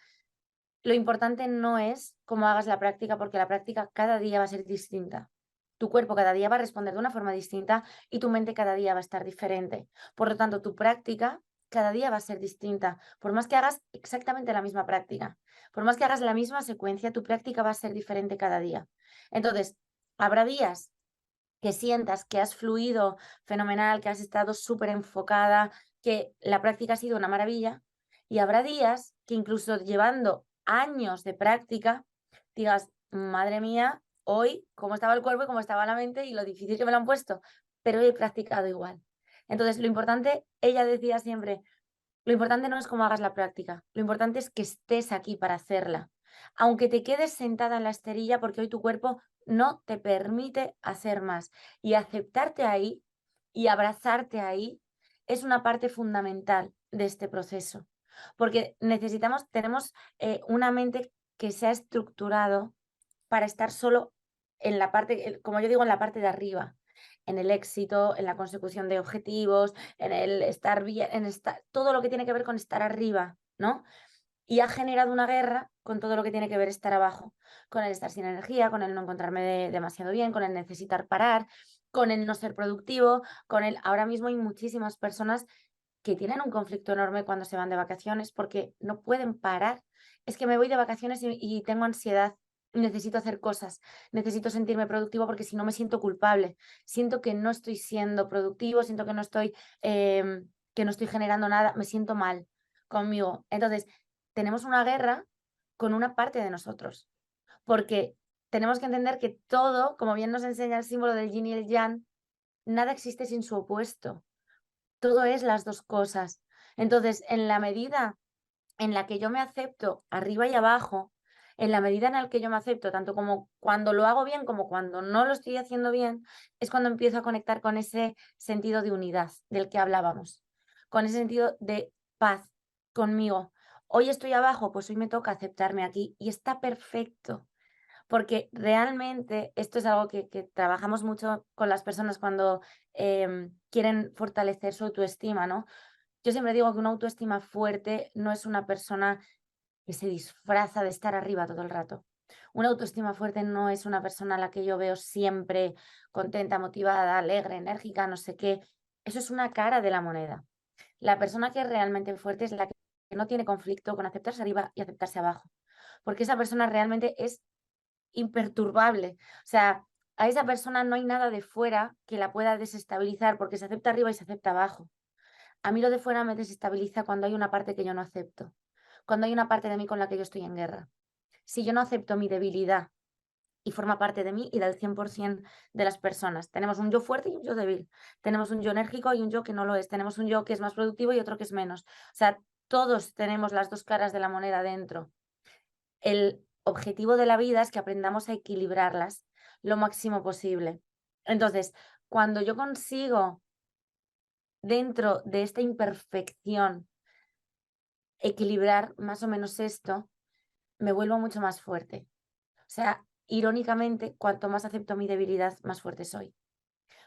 Lo importante no es cómo hagas la práctica, porque la práctica cada día va a ser distinta. Tu cuerpo cada día va a responder de una forma distinta y tu mente cada día va a estar diferente. Por lo tanto, tu práctica cada día va a ser distinta. Por más que hagas exactamente la misma práctica, por más que hagas la misma secuencia, tu práctica va a ser diferente cada día. Entonces, habrá días que sientas que has fluido fenomenal, que has estado súper enfocada, que la práctica ha sido una maravilla, y habrá días que incluso llevando años de práctica, digas, madre mía, hoy cómo estaba el cuerpo y cómo estaba la mente y lo difícil que me lo han puesto, pero he practicado igual. Entonces, lo importante, ella decía siempre, lo importante no es cómo hagas la práctica, lo importante es que estés aquí para hacerla. Aunque te quedes sentada en la esterilla porque hoy tu cuerpo no te permite hacer más. Y aceptarte ahí y abrazarte ahí es una parte fundamental de este proceso. Porque tenemos una mente que se ha estructurado para estar solo en la parte, como yo digo, en la parte de arriba, en el éxito, en la consecución de objetivos, en el estar bien, en estar, todo lo que tiene que ver con estar arriba, ¿no? Y ha generado una guerra con todo lo que tiene que ver estar abajo, con el estar sin energía, con el no encontrarme demasiado bien, con el necesitar parar, con el no ser productivo, con el... Ahora mismo hay muchísimas personas que tienen un conflicto enorme cuando se van de vacaciones porque no pueden parar. Es que me voy de vacaciones y tengo ansiedad, necesito hacer cosas, necesito sentirme productivo porque si no me siento culpable, siento que no estoy siendo productivo, siento que no estoy generando nada, me siento mal conmigo. Entonces, tenemos una guerra con una parte de nosotros, porque tenemos que entender que todo, como bien nos enseña el símbolo del yin y el yang, nada existe sin su opuesto. Todo es las dos cosas. Entonces, en la medida en la que yo me acepto arriba y abajo, en la medida en la que yo me acepto, tanto como cuando lo hago bien como cuando no lo estoy haciendo bien, es cuando empiezo a conectar con ese sentido de unidad del que hablábamos, con ese sentido de paz conmigo. Hoy estoy abajo, pues hoy me toca aceptarme aquí y está perfecto. Porque realmente esto es algo que trabajamos mucho con las personas cuando quieren fortalecer su autoestima, ¿no? Yo siempre digo que una autoestima fuerte no es una persona que se disfraza de estar arriba todo el rato. Una autoestima fuerte no es una persona a la que yo veo siempre contenta, motivada, alegre, enérgica, no sé qué. Eso es una cara de la moneda. La persona que es realmente fuerte es la que no tiene conflicto con aceptarse arriba y aceptarse abajo. Porque esa persona realmente es imperturbable. O sea, a esa persona no hay nada de fuera que la pueda desestabilizar porque se acepta arriba y se acepta abajo. A mí lo de fuera me desestabiliza cuando hay una parte que yo no acepto, cuando hay una parte de mí con la que yo estoy en guerra. Si yo no acepto mi debilidad y forma parte de mí y del 100% de las personas. Tenemos un yo fuerte y un yo débil. Tenemos un yo enérgico y un yo que no lo es. Tenemos un yo que es más productivo y otro que es menos. O sea, todos tenemos las dos caras de la moneda dentro. El objetivo de la vida es que aprendamos a equilibrarlas lo máximo posible. Entonces, cuando yo consigo dentro de esta imperfección equilibrar más o menos esto, me vuelvo mucho más fuerte. O sea, irónicamente, cuanto más acepto mi debilidad, más fuerte soy.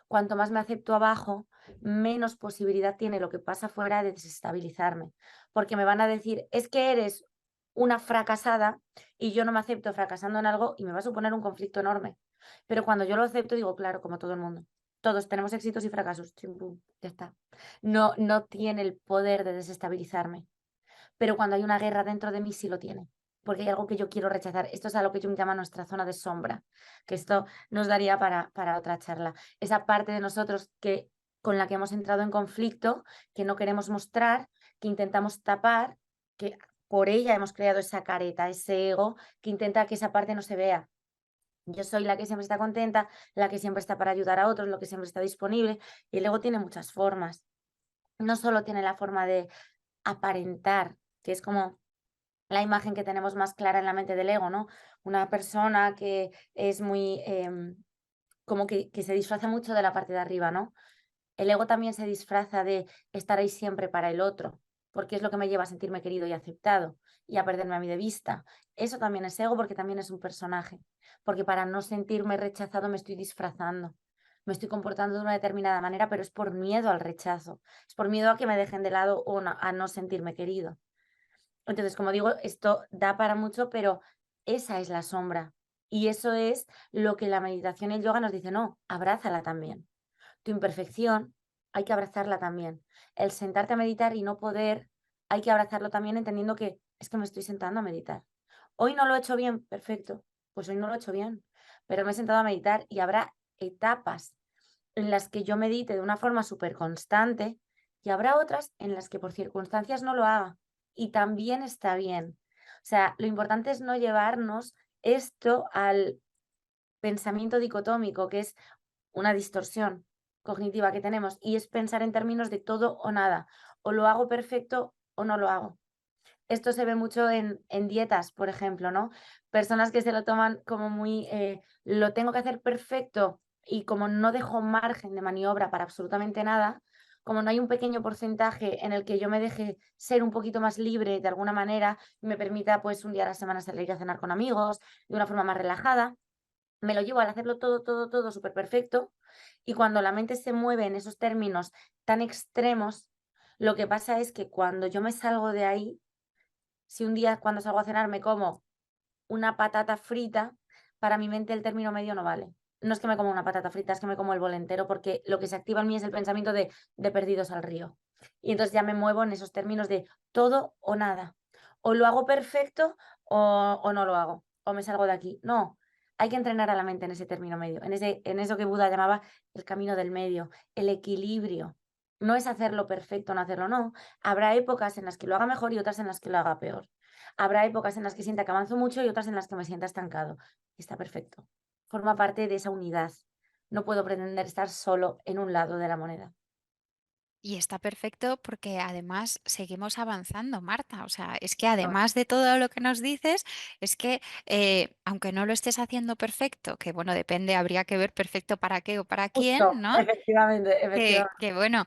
Cuanto más me acepto abajo, menos posibilidad tiene lo que pasa afuera de desestabilizarme. Porque me van a decir, es que eres una fracasada y yo no me acepto fracasando en algo y me va a suponer un conflicto enorme. Pero cuando yo lo acepto, digo, claro, como todo el mundo. Todos tenemos éxitos y fracasos. Chim, pum, ya está. No, no tiene el poder de desestabilizarme. Pero cuando hay una guerra dentro de mí sí lo tiene, porque hay algo que yo quiero rechazar. Esto es a lo que Jung llama nuestra zona de sombra, que esto nos daría para otra charla. Esa parte de nosotros con la que hemos entrado en conflicto, que no queremos mostrar, que intentamos tapar, que por ella hemos creado esa careta, ese ego, que intenta que esa parte no se vea. Yo soy la que siempre está contenta, la que siempre está para ayudar a otros, lo que siempre está disponible, y el ego tiene muchas formas. No solo tiene la forma de aparentar, que es como la imagen que tenemos más clara en la mente del ego, ¿no? Una persona que es muy, como que se disfraza mucho de la parte de arriba, ¿no? El ego también se disfraza de estar ahí siempre para el otro, porque es lo que me lleva a sentirme querido y aceptado y a perderme a mí de vista. Eso también es ego porque también es un personaje, porque para no sentirme rechazado me estoy disfrazando. Me estoy comportando de una determinada manera, pero es por miedo al rechazo, es por miedo a que me dejen de lado o a no sentirme querido. Entonces, como digo, esto da para mucho, pero esa es la sombra. Y eso es lo que la meditación y el yoga nos dice, no, abrázala también. Tu imperfección hay que abrazarla también. El sentarte a meditar y no poder, hay que abrazarlo también entendiendo que es que me estoy sentando a meditar. Hoy no lo he hecho bien, perfecto, pues hoy no lo he hecho bien, pero me he sentado a meditar y habrá etapas en las que yo medite de una forma súper constante y habrá otras en las que por circunstancias no lo haga y también está bien. O sea, lo importante es no llevarnos esto al pensamiento dicotómico, que es una distorsión cognitiva que tenemos y es pensar en términos de todo o nada, o lo hago perfecto o no lo hago. Esto se ve mucho en dietas, por ejemplo, ¿no? Personas que se lo toman como muy, lo tengo que hacer perfecto y como no dejo margen de maniobra para absolutamente nada, como no hay un pequeño porcentaje en el que yo me deje ser un poquito más libre de alguna manera y me permita pues un día a la semana salir a cenar con amigos de una forma más relajada, me lo llevo al hacerlo todo, todo, todo súper perfecto y cuando la mente se mueve en esos términos tan extremos, lo que pasa es que cuando yo me salgo de ahí, si un día cuando salgo a cenar me como una patata frita, para mi mente el término medio no vale. No es que me como una patata frita, es que me como el bol entero, porque lo que se activa en mí es el pensamiento de perdidos al río. Y entonces ya me muevo en esos términos de todo o nada. O lo hago perfecto o no lo hago, o me salgo de aquí. No, hay que entrenar a la mente en ese término medio, en eso que Buda llamaba el camino del medio, el equilibrio. No es hacerlo perfecto, no hacerlo, no. Habrá épocas en las que lo haga mejor y otras en las que lo haga peor. Habrá épocas en las que sienta que avanzo mucho y otras en las que me sienta estancado. Y está perfecto. Forma parte de esa unidad. No puedo pretender estar solo en un lado de la moneda. Y está perfecto porque además seguimos avanzando, Marta. O sea, es que No, además de todo lo que nos dices, es que aunque no lo estés haciendo perfecto, que bueno, depende, habría que ver perfecto para qué o para quién, justo, ¿no? efectivamente, efectivamente. Que bueno,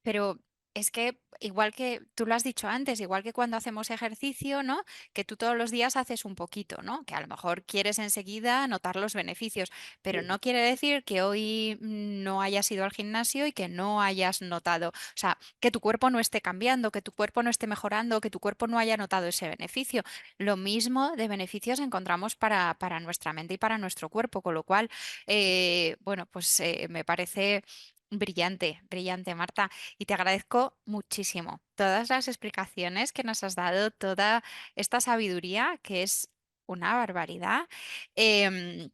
pero es que igual que tú lo has dicho antes, igual que cuando hacemos ejercicio, ¿no? Que tú todos los días haces un poquito, ¿no? Que a lo mejor quieres enseguida notar los beneficios, pero Sí. no quiere decir que hoy no hayas ido al gimnasio y que no hayas notado, o sea, que tu cuerpo no esté cambiando, que tu cuerpo no esté mejorando, que tu cuerpo no haya notado ese beneficio. Lo mismo de beneficios encontramos para nuestra mente y para nuestro cuerpo, con lo cual, bueno, pues me parece brillante, brillante, Marta. Y te agradezco muchísimo todas las explicaciones que nos has dado, toda esta sabiduría que es una barbaridad. Em,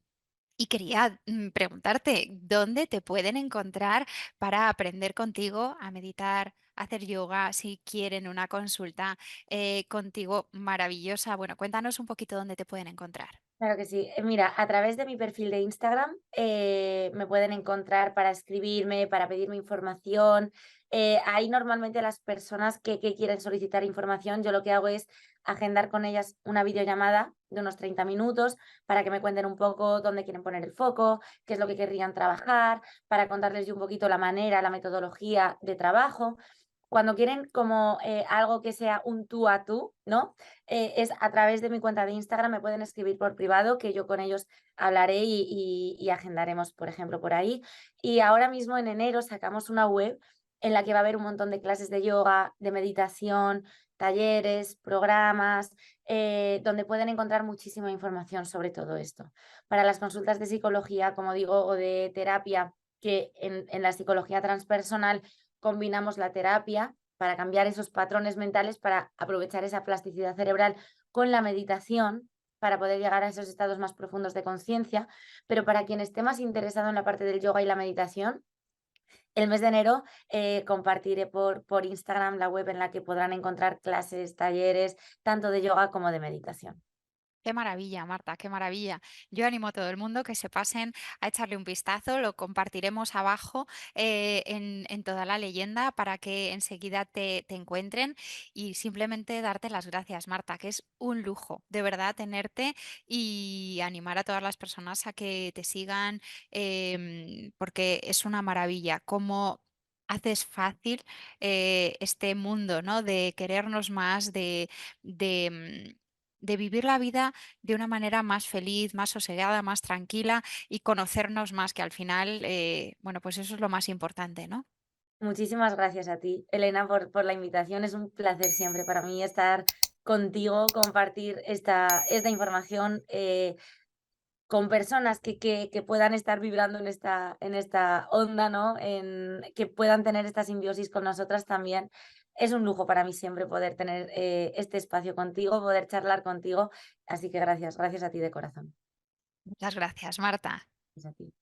y quería preguntarte, ¿dónde te pueden encontrar para aprender contigo a meditar, a hacer yoga, si quieren una consulta contigo maravillosa? Bueno, cuéntanos un poquito dónde te pueden encontrar. Claro que sí. Mira, a través de mi perfil de Instagram me pueden encontrar para escribirme, para pedirme información. Ahí normalmente las personas que quieren solicitar información, yo lo que hago es agendar con ellas una videollamada de unos 30 minutos para que me cuenten un poco dónde quieren poner el foco, qué es lo que querrían trabajar, para contarles yo un poquito la manera, la metodología de trabajo. Cuando quieren como algo que sea un tú a tú, ¿no? Es a través de mi cuenta de Instagram, me pueden escribir por privado, que yo con ellos hablaré y agendaremos, por ejemplo, por ahí. Y ahora mismo en enero sacamos una web en la que va a haber un montón de clases de yoga, de meditación, talleres, programas, donde pueden encontrar muchísima información sobre todo esto. Para las consultas de psicología, como digo, o de terapia, que en la psicología transpersonal combinamos la terapia para cambiar esos patrones mentales, para aprovechar esa plasticidad cerebral con la meditación, para poder llegar a esos estados más profundos de conciencia. Pero para quien esté más interesado en la parte del yoga y la meditación, el mes de enero compartiré por Instagram la web en la que podrán encontrar clases, talleres, tanto de yoga como de meditación. Qué maravilla, Marta, qué maravilla. Yo animo a todo el mundo que se pasen a echarle un vistazo, lo compartiremos abajo en toda la leyenda para que enseguida te encuentren y simplemente darte las gracias, Marta, que es un lujo, de verdad, tenerte y animar a todas las personas a que te sigan porque es una maravilla cómo haces fácil este mundo, ¿no? De querernos más, de de vivir la vida de una manera más feliz, más sosegada, más tranquila y conocernos más, que al final, bueno, pues eso es lo más importante, ¿no? Muchísimas gracias a ti, Elena, por la invitación. Es un placer siempre para mí estar contigo, compartir esta información con personas que puedan estar vibrando en esta onda, ¿no? Que puedan tener esta simbiosis con nosotras también. Es un lujo para mí siempre poder tener este espacio contigo, poder charlar contigo. Así que gracias, gracias a ti de corazón. Muchas gracias, Marta. Gracias a ti.